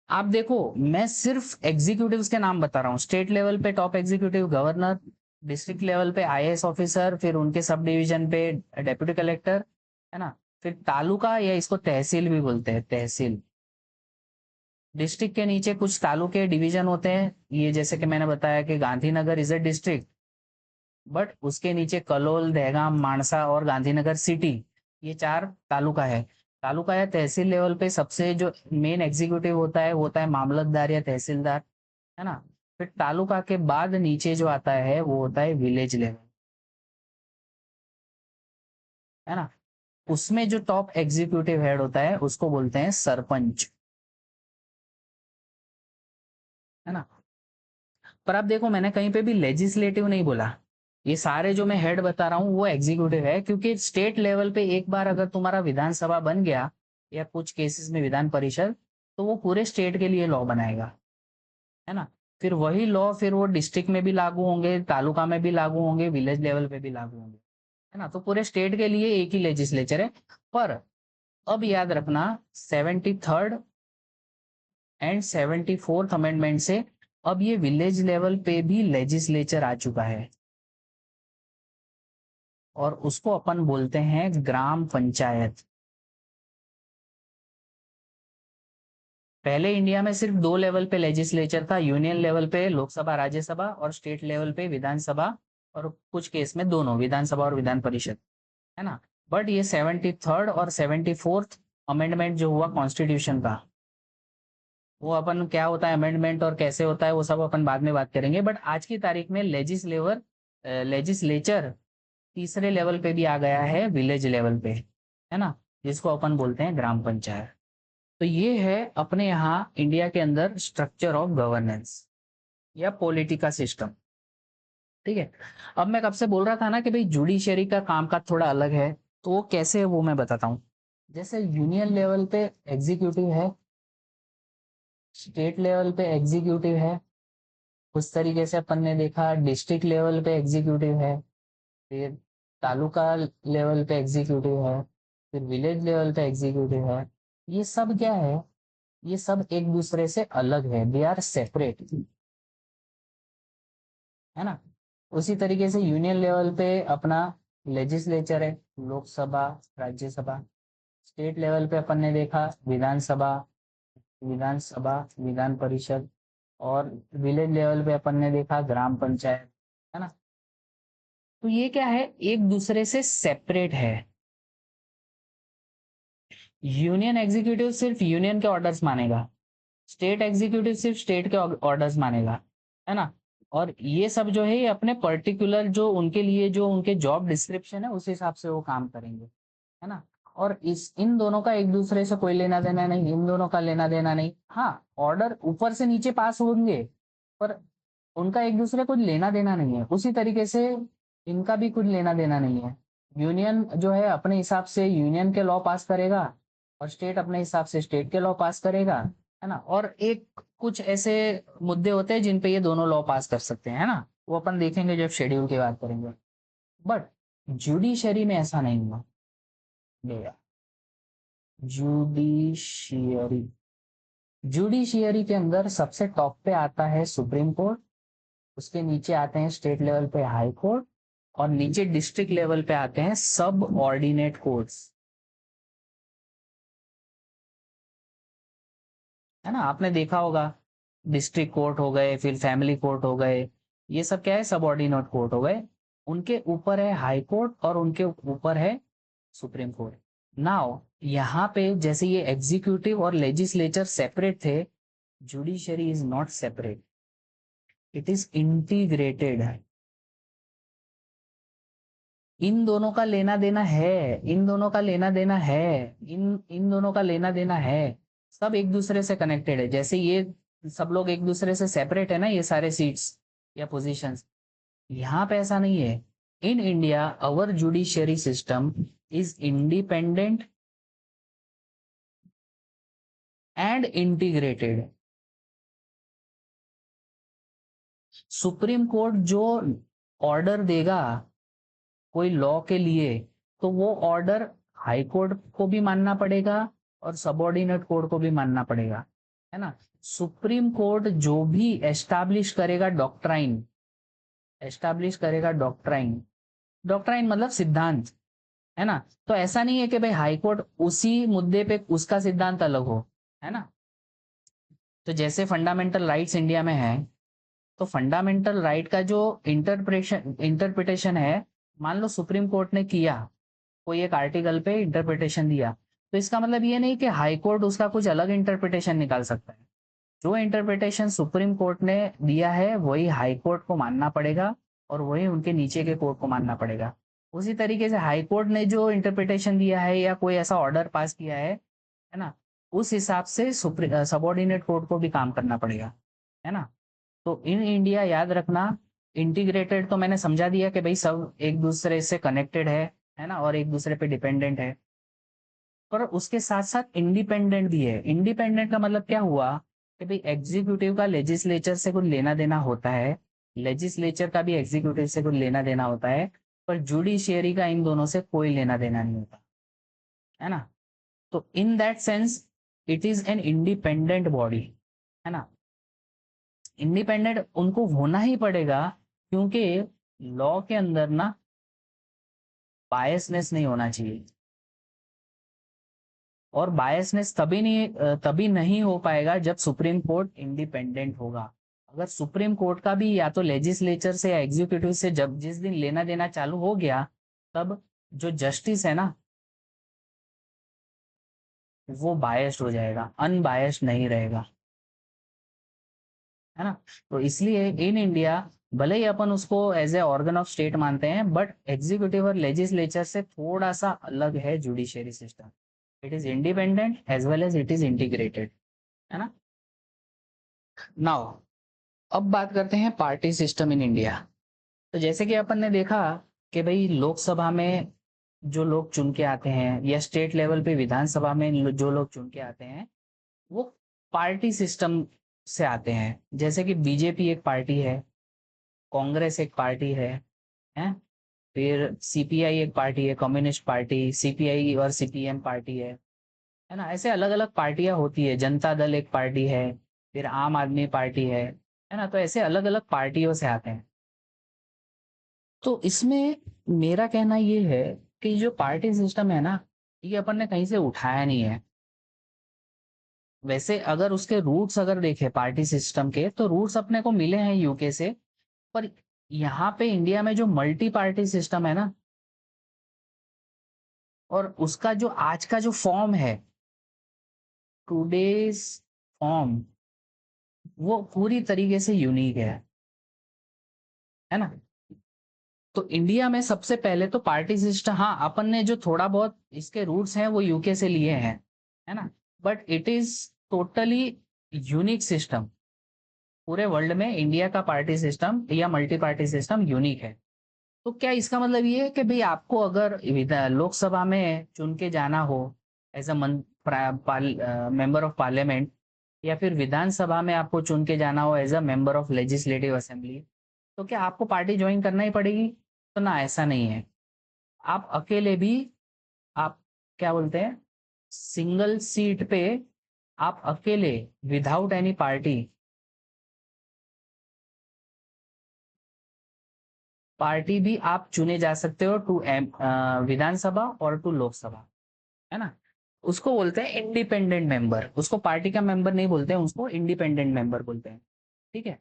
आप देखो, मैं सिर्फ एग्जीक्यूटिव्स के नाम बता रहा हूँ। स्टेट लेवल पे top executive governor, district level पे आईएएस ऑफिसर, फिर उनके सब डिवीजन पे डेप्यूटी कलेक्टर, है ना। फिर तालुका, या इसको तहसील भी बोलते हैं, तहसील। डिस्ट्रिक्ट के नीचे कुछ तालुके डिवीजन होते हैं, ये जैसे कि मैंने बताया कि Gandhinagar is a district, but उसके नीचे कलोल, दहगाम, मानसा और गांधीनगर सिटी, ये 4 तालुका है। तालुका या तहसील लेवल पे सबसे जो मेन एग्जीक्यूटिव होता है मामलतदार या तहसीलदार, है ना। फिर तालुका के बाद नीचे जो आता है वो होता है विलेज लेवल, है ना। उसमें जो टॉप एग्जीक्यूटिव हेड होता है उसको बोलते हैं सरपंच, है ना। पर आप देखो, मैंने कहीं पे भी लेजिस्लेटिव नहीं बोला। ये सारे जो मैं हेड बता रहा हूँ वो एग्जीक्यूटिव है, क्योंकि स्टेट लेवल पे एक बार अगर तुम्हारा विधानसभा बन गया, या कुछ केसेस में विधान परिषद, तो वो पूरे स्टेट के लिए लॉ बनाएगा, है ना। फिर वही लॉ फिर वो डिस्ट्रिक्ट में भी लागू होंगे, तालुका में भी लागू होंगे, विलेज लेवल पे भी लागू होंगे, है ना। तो पूरे स्टेट के लिए एक ही लेजिस्लेचर है। पर अब याद रखना, 73rd एंड 74th अमेंडमेंट से अब ये विलेज लेवल पे भी लेजिस्लेचर आ चुका है, और उसको अपन बोलते हैं ग्राम पंचायत। पहले इंडिया में सिर्फ 2 लेवल पे लेजिस्लेचर था, यूनियन लेवल पे लोकसभा राज्यसभा, और स्टेट लेवल पे विधानसभा, और कुछ केस में दोनों विधानसभा और विधान परिषद, है ना। बट ये 73rd और 74th अमेंडमेंट जो हुआ कॉन्स्टिट्यूशन का, वो अपन क्या होता है अमेंडमेंट और कैसे होता है वो सब अपन बाद में बात करेंगे। बट आज की तारीख में लेजिस्लेचर तीसरे लेवल पे भी आ गया है, विलेज लेवल पे, है ना, जिसको अपन बोलते हैं ग्राम पंचायत। तो ये है अपने यहाँ इंडिया के अंदर स्ट्रक्चर ऑफ गवर्नेंस या पॉलिटिका सिस्टम, ठीक है। अब मैं कब से बोल रहा था ना कि भाई जुडिशरी का काम का थोड़ा अलग है, तो वो कैसे है वो मैं बताता हूँ। जैसे यूनियन लेवल पे एग्जीक्यूटिव है, स्टेट लेवल पे एग्जीक्यूटिव है, उस तरीके से अपन ने देखा डिस्ट्रिक्ट लेवल पे एग्जीक्यूटिव है, फिर तालुका लेवल पे एग्जीक्यूटिव है, फिर विलेज लेवल पे एग्जीक्यूटिव है। ये सब क्या है, ये सब एक दूसरे से अलग है, दे आर सेपरेट, है ना। उसी तरीके से यूनियन लेवल पे अपना लेजिस्लेचर है, लोकसभा, राज्यसभा। स्टेट लेवल पे अपन ने देखा विधानसभा, विधानसभा, विधान परिषद। और विलेज लेवल पे अपन ने देखा ग्राम पंचायत, है ना। तो ये क्या है, एक दूसरे से सेपरेट है। यूनियन एग्जीक्यूटिव सिर्फ यूनियन के ऑर्डर्स मानेगा, स्टेट एग्जीक्यूटिव सिर्फ स्टेट के ऑर्डर्स मानेगा, है ना। और ये सब जो है ये अपने पर्टिकुलर जो उनके लिए जो उनके जॉब डिस्क्रिप्शन है उस हिसाब से वो काम करेंगे, है ना। और इस इन दोनों का एक दूसरे से कोई लेना देना नहीं, इन दोनों का लेना देना नहीं। हाँ, ऑर्डर ऊपर से नीचे पास होंगे, पर उनका एक दूसरे कुछ लेना देना नहीं है। उसी तरीके से इनका भी कुछ लेना देना नहीं है। यूनियन जो है अपने हिसाब से यूनियन के लॉ पास करेगा, और स्टेट अपने हिसाब से स्टेट के लॉ पास करेगा, है ना। और एक कुछ ऐसे मुद्दे होते हैं जिन पे ये दोनों लॉ पास कर सकते हैं, है ना। वो अपन देखेंगे जब शेड्यूल की बात करेंगे। बट जुडिशरी में ऐसा नहीं हुआ भैया। जुडिशियरी, जुडिशियरी के अंदर सबसे टॉप पे आता है सुप्रीम कोर्ट, उसके नीचे आते हैं स्टेट लेवल पे हाई कोर्ट, और नीचे डिस्ट्रिक्ट लेवल पे आते हैं सब ऑर्डिनेट कोर्ट्स, है ना। आपने देखा होगा डिस्ट्रिक्ट कोर्ट हो गए, फिर फैमिली कोर्ट हो गए, ये सब क्या है, सब ऑर्डिनेट कोर्ट हो गए। उनके ऊपर है हाई कोर्ट और उनके ऊपर है सुप्रीम कोर्ट। नाउ यहाँ पे जैसे ये एग्जीक्यूटिव और लेजिस्लेचर सेपरेट थे, judiciary is not separate, it is integrated. इन दोनों का लेना देना है, इन दोनों का लेना देना है, इन इन दोनों का लेना देना है। सब एक दूसरे से कनेक्टेड है। जैसे ये सब लोग एक दूसरे से सेपरेट है ना, ये सारे सीट्स या पोजीशंस, यहाँ पे ऐसा नहीं है। In India our judiciary system is independent and integrated. Supreme court जो ऑर्डर देगा कोई लॉ के लिए, तो वो ऑर्डर हाई कोर्ट को भी मानना पड़ेगा और सबऑर्डिनेट कोर्ट को भी मानना पड़ेगा, है ना। सुप्रीम कोर्ट जो भी एस्टैब्लिश करेगा डॉक्ट्राइन, एस्टैब्लिश करेगा डॉक्ट्राइन, डॉक्ट्राइन मतलब सिद्धांत, है ना। तो ऐसा नहीं है कि भाई हाई कोर्ट उसी मुद्दे पे उसका सिद्धांत अलग हो, है ना। तो जैसे फंडामेंटल राइट्स इंडिया में है, तो फंडामेंटल राइट का जो इंटरप्रिटेशन है, मान लो सुप्रीम कोर्ट ने किया, कोई एक आर्टिकल पे इंटरप्रिटेशन दिया, तो इसका मतलब ये नहीं कि हाई कोर्ट उसका कुछ अलग इंटरप्रिटेशन निकाल सकता है। जो इंटरप्रिटेशन सुप्रीम कोर्ट ने दिया है वही हाई कोर्ट को मानना पड़ेगा, और वही उनके नीचे के कोर्ट को मानना पड़ेगा। उसी तरीके से हाई कोर्ट ने जो इंटरप्रिटेशन दिया है या कोई ऐसा ऑर्डर पास किया है ना, उस हिसाब से सबऑर्डिनेट कोर्ट को भी काम करना पड़ेगा, है ना। तो इन इंडिया याद रखना, इंटीग्रेटेड तो मैंने समझा दिया कि भाई सब एक दूसरे से कनेक्टेड है ना, और एक दूसरे पे डिपेंडेंट है। पर उसके साथ साथ इंडिपेंडेंट भी है। इंडिपेंडेंट का मतलब क्या हुआ कि भाई एग्जीक्यूटिव का लेजिस्लेचर से कुछ लेना देना होता है, लेजिस्लेचर का भी एग्जीक्यूटिव से कुछ लेना देना होता है, पर जुडिशियरी का इन दोनों से कोई लेना देना नहीं होता, है ना। तो in that sense it is an independent body, है ना। इंडिपेंडेंट उनको होना ही पड़ेगा, क्योंकि लॉ के अंदर ना बायसनेस नहीं होना चाहिए। और बायसनेस तभी नहीं हो पाएगा जब सुप्रीम कोर्ट इंडिपेंडेंट होगा। अगर सुप्रीम कोर्ट का भी या तो लेजिस्लेचर से या एग्जीक्यूटिव से जब जिस दिन लेना देना चालू हो गया, तब जो जस्टिस है ना वो बायस्ड हो जाएगा, अनबायस्ड नहीं रहेगा, है ना। तो इसलिए इन इंडिया भले ही अपन उसको as a organ of state मानते हैं, बट एग्जीक्यूटिव और लेजिस्लेचर से थोड़ा सा अलग है judiciary system. It is independent as well as it is integrated, है ना। नाउ अब बात करते हैं पार्टी सिस्टम इन इंडिया। तो जैसे कि अपन ने देखा कि भाई लोकसभा में जो लोग चुन के आते हैं या स्टेट लेवल पे विधानसभा में जो लोग चुन के आते हैं, वो पार्टी सिस्टम से आते हैं। जैसे कि बीजेपी एक पार्टी है, कांग्रेस एक पार्टी है, फिर सीपीआई एक पार्टी है, कम्युनिस्ट पार्टी, सीपीआई और सीपीएम पार्टी है ना। ऐसे अलग अलग पार्टियां होती है, जनता दल एक पार्टी है, फिर आम आदमी पार्टी है ना। तो ऐसे अलग अलग पार्टियों से आते हैं। तो इसमें मेरा कहना ये है कि जो पार्टी सिस्टम है ना, ये अपन ने कहीं से उठाया नहीं है। वैसे अगर उसके रूट्स अगर देखें पार्टी सिस्टम के, तो रूट्स अपने को मिले हैं यूके से। पर यहाँ पे इंडिया में जो मल्टी पार्टी सिस्टम है ना, और उसका जो आज का जो फॉर्म है, टूडेज फॉर्म, वो पूरी तरीके से यूनिक है ना। तो इंडिया में सबसे पहले तो पार्टी सिस्टम, हाँ अपन ने जो थोड़ा बहुत इसके रूट्स हैं वो यूके से लिए हैं, है ना। But it is totally unique system. पूरे वर्ल्ड में इंडिया का पार्टी सिस्टम या मल्टी पार्टी सिस्टम यूनिक है। तो क्या इसका मतलब ये है कि भाई आपको अगर लोकसभा में चुन के जाना हो as a member of parliament, या फिर विधानसभा में आपको चुन के जाना हो as a member of legislative assembly, तो क्या आपको पार्टी ज्वाइन करना ही पड़ेगी? तो ना, ऐसा नहीं है। आप अकेले भी, आप क्या बोलते हैं, सिंगल सीट पे आप अकेले विदाउट एनी पार्टी भी आप चुने जा सकते हो टू विधानसभा और टू लोकसभा, है ना। उसको बोलते हैं इंडिपेंडेंट मेंबर, उसको पार्टी का मेंबर नहीं बोलते हैं, उसको इंडिपेंडेंट मेंबर बोलते हैं। ठीक है।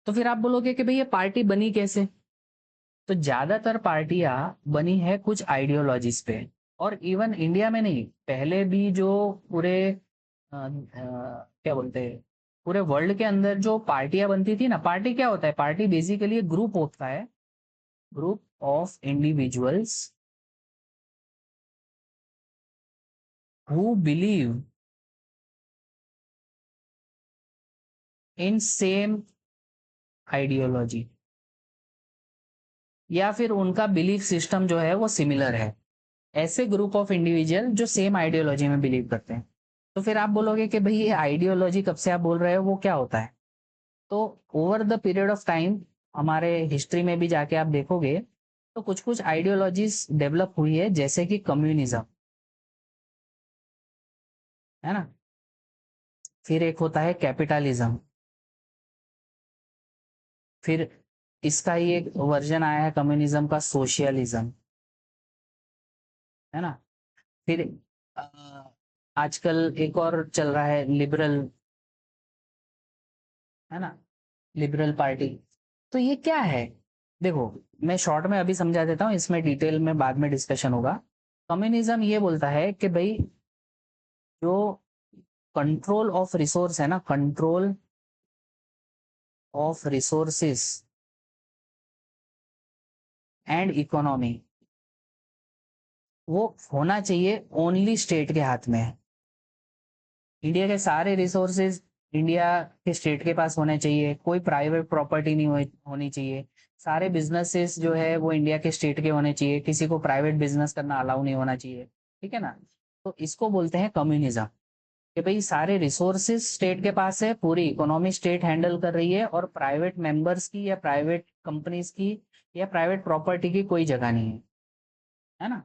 तो फिर आप बोलोगे कि भाई ये पार्टी बनी कैसे? तो ज्यादातर पार्टियां बनी है कुछ आइडियोलॉजीज पे। और इवन इंडिया में नहीं, पहले भी जो पूरे क्या बोलते हैं, पूरे वर्ल्ड के अंदर जो पार्टियां बनती थी ना, पार्टी क्या होता है, पार्टी बेसिकली एक ग्रुप होता है, group of individuals who believe in same ideology, या फिर उनका बिलीफ सिस्टम जो है वो सिमिलर है। ऐसे ग्रुप ऑफ इंडिविजुअल जो सेम आइडियोलॉजी में बिलीव करते हैं। तो फिर आप बोलोगे कि भाई ये आइडियोलॉजी कब से आप बोल रहे हो, वो क्या होता है? तो over the period of time, हमारे हिस्ट्री में भी जाके आप देखोगे, तो कुछ कुछ आइडियोलॉजीज डेवलप हुई है, जैसे कि कम्युनिज्म, है ना। फिर एक होता है कैपिटलिज्म। फिर इसका ही एक वर्जन आया है कम्युनिज्म का, सोशलिज्म, है ना। फिर अ, आजकल एक और चल रहा है, लिबरल, है ना, लिबरल पार्टी। तो ये क्या है? देखो, मैं शॉर्ट में अभी समझा देता हूँ, इसमें डिटेल में बाद में डिस्कशन होगा। कम्युनिज्म ये बोलता है कि भाई जो कंट्रोल ऑफ रिसोर्स है ना, control of resources and economy, वो होना चाहिए ओनली स्टेट के हाथ में। इंडिया के सारे रिसोर्सेज इंडिया के स्टेट के पास होने चाहिए, कोई प्राइवेट प्रॉपर्टी नहीं होनी चाहिए। सारे बिजनेसेस जो है वो इंडिया के स्टेट के होने चाहिए, किसी को प्राइवेट बिजनेस करना अलाउ नहीं होना चाहिए। ठीक है ना। तो इसको बोलते हैं कम्युनिज्म, कि भाई सारे रिसोर्सेज स्टेट के पास है, पूरी इकोनॉमी स्टेट हैंडल कर रही है, और प्राइवेट मेंबर्स की या प्राइवेट कंपनीज की या प्राइवेट प्रॉपर्टी की कोई जगह नहीं है ना।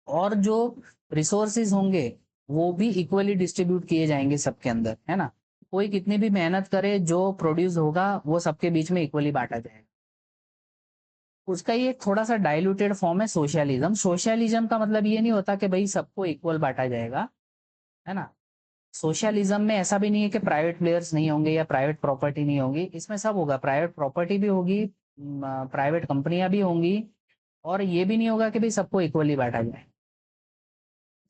और जो रिसोर्सेज होंगे वो भी इक्वली डिस्ट्रीब्यूट किए जाएंगे सबके अंदर, है ना। कोई कितनी भी मेहनत करे, जो प्रोड्यूस होगा वो सबके बीच में इक्वली बांटा जाएगा। उसका ये थोड़ा सा डाइल्यूटेड फॉर्म है सोशलिज्म। सोशलिज्म का मतलब ये नहीं होता कि भाई सबको इक्वल बांटा जाएगा, है ना। सोशलिज्म में ऐसा भी नहीं है कि प्राइवेट प्लेयर्स नहीं होंगे या प्राइवेट प्रॉपर्टी नहीं होगी, इसमें सब होगा, प्राइवेट प्रॉपर्टी भी होगी, प्राइवेट कंपनियां भी होंगी। और ये भी नहीं होगा कि भाई सबको इक्वली बांटा जाए,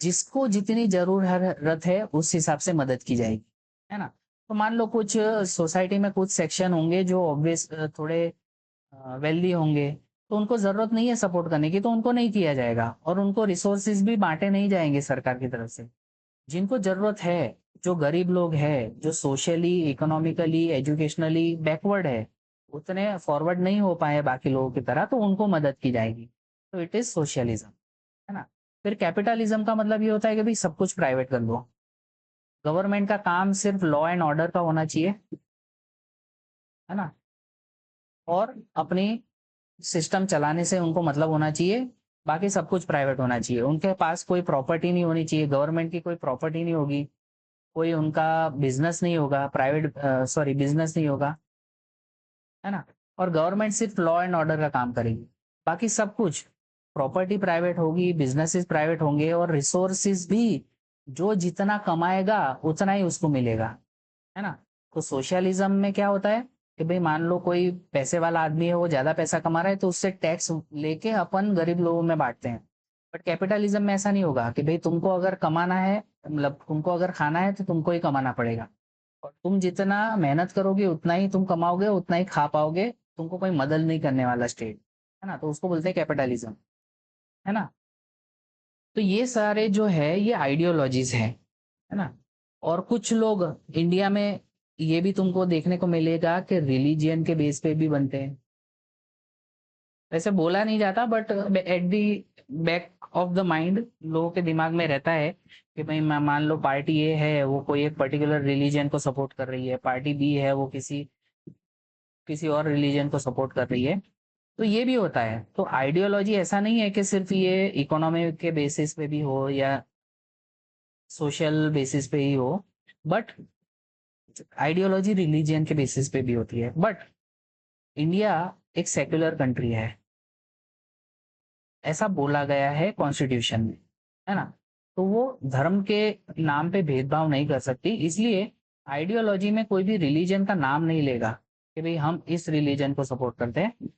जिसको जितनी जरूरत है उस हिसाब से मदद की जाएगी, है ना। तो मान लो कुछ सोसाइटी में कुछ सेक्शन होंगे जो ऑब्वियस थोड़े वेल्दी होंगे, तो उनको जरूरत नहीं है सपोर्ट करने की, तो उनको नहीं किया जाएगा, और उनको रिसोर्सेज भी बांटे नहीं जाएंगे सरकार की तरफ से। जिनको जरूरत है, जो गरीब लोग हैं, जो सोशली, इकोनॉमिकली, एजुकेशनली बैकवर्ड है, उतने फॉरवर्ड नहीं हो पाए बाकी लोगों की तरह, तो उनको मदद की जाएगी। तो इट इज सोशलिज्म, है ना। फिर कैपिटलिज्म का मतलब ये होता है कि भाई सब कुछ प्राइवेट कर दो, गवर्नमेंट का काम सिर्फ लॉ एंड ऑर्डर का होना चाहिए, है ना। और अपनी सिस्टम चलाने से उनको मतलब होना चाहिए, बाकी सब कुछ प्राइवेट होना चाहिए। उनके पास कोई प्रॉपर्टी नहीं होनी चाहिए, गवर्नमेंट की कोई प्रॉपर्टी नहीं होगी, कोई उनका बिजनेस नहीं होगा, बिजनेस नहीं होगा, है ना। और गवर्नमेंट सिर्फ लॉ एंड ऑर्डर का काम करेगी, बाकी सब कुछ प्रॉपर्टी प्राइवेट होगी, बिजनेसेस प्राइवेट होंगे, और रिसोर्सेज भी जो जितना कमाएगा उतना ही उसको मिलेगा, है ना। तो सोशलिज्म में क्या होता है कि भाई मान लो कोई पैसे वाला आदमी है, वो ज्यादा पैसा कमा रहा है, तो उससे टैक्स लेके अपन गरीब लोगों में बांटते हैं। बट कैपिटलिज्म में ऐसा नहीं होगा कि भाई तुमको अगर कमाना है, मतलब तुमको अगर खाना है तो तुमको ही कमाना पड़ेगा, और तुम जितना मेहनत करोगे उतना ही तुम कमाओगे, उतना ही खा पाओगे, तुमको कोई मदद नहीं करने वाला स्टेट, है ना। तो उसको बोलते हैं कैपिटलिज्म, है ना। तो ये सारे जो है ये आइडियोलॉजीज है ना। और कुछ लोग इंडिया में ये भी तुमको देखने को मिलेगा कि रिलीजियन के बेस पे भी बनते हैं। वैसे बोला नहीं जाता, but at the back of the mind लोगों के दिमाग में रहता है कि भाई मान लो पार्टी ए है, वो कोई एक पर्टिकुलर रिलीजन को सपोर्ट कर रही है, पार्टी बी है, वो किसी किसी और रिलीजन को सपोर्ट कर रही है। तो ये भी होता है। तो आइडियोलॉजी ऐसा नहीं है कि सिर्फ ये इकोनॉमी के बेसिस पे भी हो या सोशल बेसिस पे ही हो, बट आइडियोलॉजी रिलीजियन के बेसिस पे भी होती है। बट इंडिया एक सेक्युलर कंट्री है, ऐसा बोला गया है कॉन्स्टिट्यूशन में, है ना। तो वो धर्म के नाम पे भेदभाव नहीं कर सकती, इसलिए आइडियोलॉजी में कोई भी रिलीजन का नाम नहीं लेगा कि भाई हम इस रिलीजन को सपोर्ट करते हैं।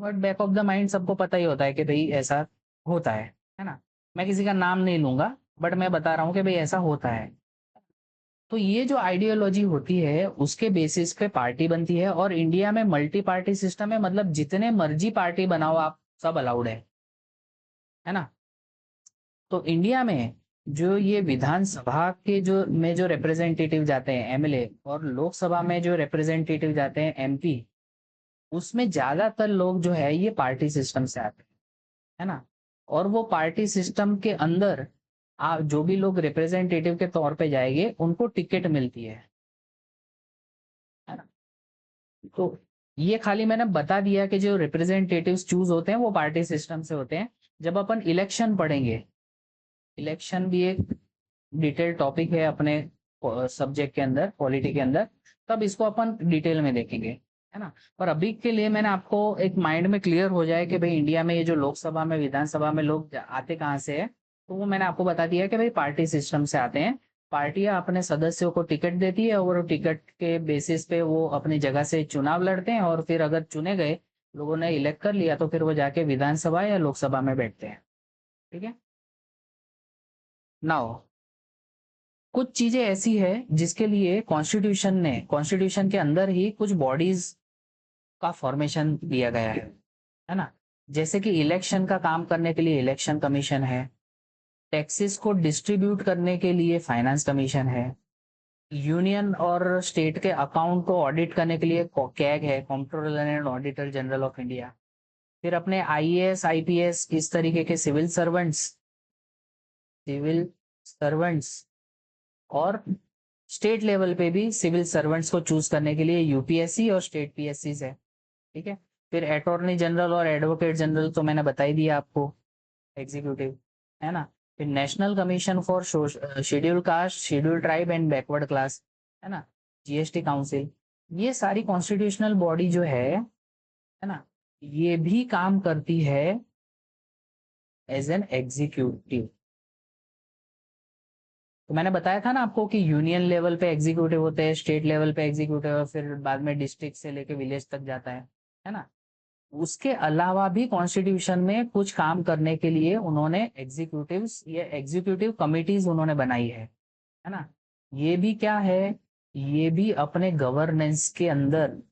But back of the mind सबको पता ही होता है कि भाई ऐसा होता है ना। मैं किसी का नाम नहीं लूंगा, बट मैं बता रहा हूँ कि भाई ऐसा होता है। तो ये जो आइडियोलॉजी होती है उसके बेसिस पे पार्टी बनती है, और इंडिया में मल्टी पार्टी सिस्टम है, मतलब जितने मर्जी पार्टी बनाओ आप, सब अलाउड है ना। तो इंडिया में जो ये विधानसभा के जो रिप्रेजेंटेटिव जाते हैं एमएलए, और लोकसभा में जो रिप्रेजेंटेटिव जाते हैं एमपी, उसमें ज्यादातर लोग जो है ये पार्टी सिस्टम से आते हैं, है ना। और वो पार्टी सिस्टम के अंदर आप जो भी लोग रिप्रेजेंटेटिव के तौर पे जाएंगे उनको टिकट मिलती है ना। तो ये खाली मैंने बता दिया कि जो रिप्रेजेंटेटिव्स चूज होते हैं वो पार्टी सिस्टम से होते हैं। जब अपन इलेक्शन पढ़ेंगे, इलेक्शन भी एक डिटेल टॉपिक है अपने सब्जेक्ट के अंदर, पॉलिटी के अंदर, तब इसको अपन डिटेल में देखेंगे, है ना। पर अभी के लिए मैंने आपको एक माइंड में क्लियर हो जाए कि भाई इंडिया में ये जो लोकसभा में विधानसभा में लोग आते कहाँ से है, तो वो मैंने आपको बता दिया कि भाई पार्टी सिस्टम से आते हैं। पार्टियां अपने सदस्यों को टिकट देती है, और टिकट के बेसिस पे वो अपनी जगह से चुनाव लड़ते हैं, और फिर अगर चुने गए, लोगों ने इलेक्ट कर लिया, तो फिर वो जाके विधानसभा या लोकसभा में बैठते हैं। ठीक है। नाउ कुछ चीजें ऐसी है जिसके लिए कॉन्स्टिट्यूशन के अंदर ही कुछ बॉडीज का फॉर्मेशन दिया गया है ना। जैसे कि इलेक्शन का काम करने के लिए इलेक्शन कमीशन है, टैक्सेस को डिस्ट्रीब्यूट करने के लिए फाइनेंस कमीशन है, यूनियन और स्टेट के अकाउंट को ऑडिट करने के लिए कैग है, controller and auditor general of India. फिर अपने आईएएस आईपीएस इस तरीके के सिविल सर्वेंट्स और स्टेट लेवल पे भी सिविल सर्वेंट्स को चूज करने के लिए यूपीएससी और स्टेट पीएससी है। ठीक है। फिर अटॉर्नी जनरल और एडवोकेट जनरल तो मैंने बता ही दिया आपको, एग्जीक्यूटिव, है ना। फिर national commission for schedule caste, schedule tribe and backward class, है ना, जीएसटी काउंसिल। ये सारी कॉन्स्टिट्यूशनल बॉडी जो है ना, ये भी काम करती है एज एन एग्जीक्यूटिव। तो मैंने बताया था ना आपको कि यूनियन लेवल पे एग्जीक्यूटिव होते हैं, स्टेट लेवल पे एग्जीक्यूटिव, और फिर बाद में डिस्ट्रिक्ट से लेके विलेज तक जाता है ना। उसके अलावा भी कॉन्स्टिट्यूशन में कुछ काम करने के लिए उन्होंने एग्जीक्यूटिव्स या एग्जीक्यूटिव कमिटीज उन्होंने बनाई है ना। ये भी क्या है, ये भी अपने गवर्नेंस के अंदर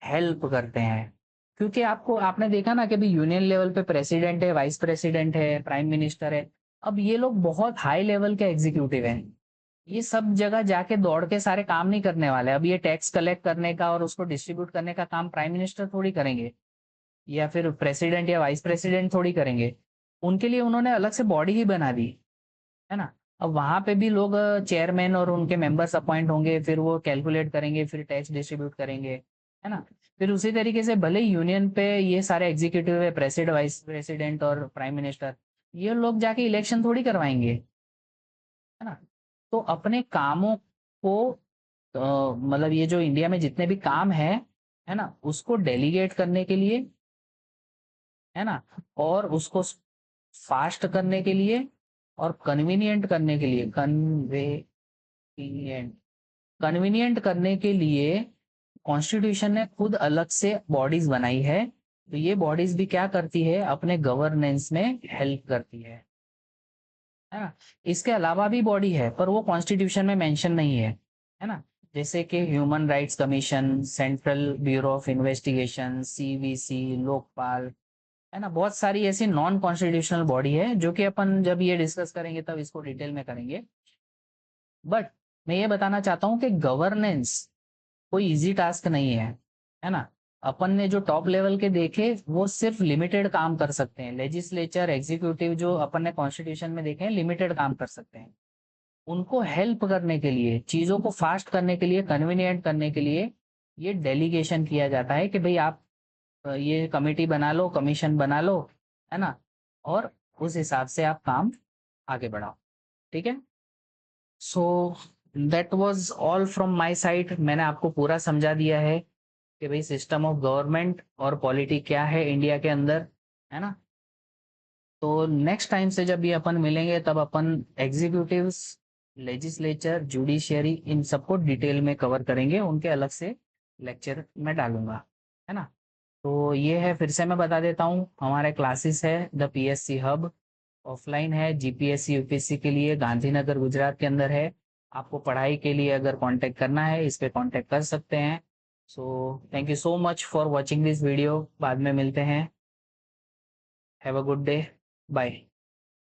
हेल्प करते हैं। क्योंकि आपको आपने देखा ना कि भी यूनियन लेवल पे प्रेसिडेंट है, वाइस प्रेसिडेंट है, प्राइम मिनिस्टर है। अब ये लोग बहुत हाई लेवल के एग्जीक्यूटिव हैं, ये सब जगह जाके दौड़ के सारे काम नहीं करने वाले। अब ये टैक्स कलेक्ट करने का और उसको डिस्ट्रीब्यूट करने का काम प्राइम मिनिस्टर थोड़ी करेंगे, या फिर प्रेसिडेंट या वाइस प्रेसिडेंट थोड़ी करेंगे। उनके लिए उन्होंने अलग से बॉडी ही बना दी, है ना। अब वहां पे भी लोग चेयरमैन और उनके मेंबर्स अपॉइंट होंगे, फिर वो कैलकुलेट करेंगे, फिर टैक्स डिस्ट्रीब्यूट करेंगे, है ना। फिर उसी तरीके से भले यूनियन पे ये सारे एग्जीक्यूटिव है, प्रेसिडेंट, वाइस प्रेसिडेंट और प्राइम मिनिस्टर, ये लोग जाके इलेक्शन थोड़ी करवाएंगे, है ना। तो अपने कामों को मतलब ये जो इंडिया में जितने भी काम है ना, उसको डेलीगेट करने के लिए, है ना, और उसको फास्ट करने के लिए और कन्वीनियंट करने के लिए, कन्वीनियंट करने के लिए कॉन्स्टिट्यूशन ने खुद अलग से बॉडीज बनाई है। तो ये बॉडीज भी क्या करती है, अपने गवर्नेंस में हेल्प करती है ना। इसके अलावा भी बॉडी है पर वो कॉन्स्टिट्यूशन में मेंशन नहीं है ना। जैसे कि human rights commission, central bureau of investigation, CVC, Lokpal, है ना। बहुत सारी ऐसी नॉन कॉन्स्टिट्यूशनल बॉडी है जो कि अपन जब ये डिस्कस करेंगे तब इसको डिटेल में करेंगे। बट मैं ये बताना चाहता हूँ कि गवर्नेंस कोई इजी टास्क नहीं है ना। अपन ने जो टॉप लेवल के देखे वो सिर्फ लिमिटेड काम कर सकते हैं, लेजिस्लेचर, एग्जीक्यूटिव जो अपन ने कॉन्स्टिट्यूशन में देखे हैं लिमिटेड काम कर सकते हैं। उनको हेल्प करने के लिए, चीजों को फास्ट करने के लिए, कन्वीनियंट करने के लिए ये डेलीगेशन किया जाता है कि भाई आप ये कमेटी बना लो, कमीशन बना लो, है ना, और उस हिसाब से आप काम आगे बढ़ाओ। ठीक है। So that was all from my side. मैंने आपको पूरा समझा दिया है कि भाई सिस्टम ऑफ गवर्नमेंट और पॉलिटी क्या है इंडिया के अंदर, है ना। तो नेक्स्ट टाइम से जब भी अपन मिलेंगे तब अपन एग्जीक्यूटिव्स, लेजिस्लेचर, जुडिशियरी, इन सबको डिटेल में कवर करेंगे, उनके अलग से लेक्चर मैं डालूंगा, है ना। तो ये है, फिर से मैं बता देता हूँ, हमारे क्लासेस है द पीएससी हब, ऑफलाइन है, जीपीएससी यूपीएससी के लिए गांधीनगर गुजरात के अंदर है। आपको पढ़ाई के लिए अगर कांटेक्ट करना है इस पे कांटेक्ट कर सकते हैं। So thank you so much for watching this video. बाद में मिलते हैं। Have a good day. Bye.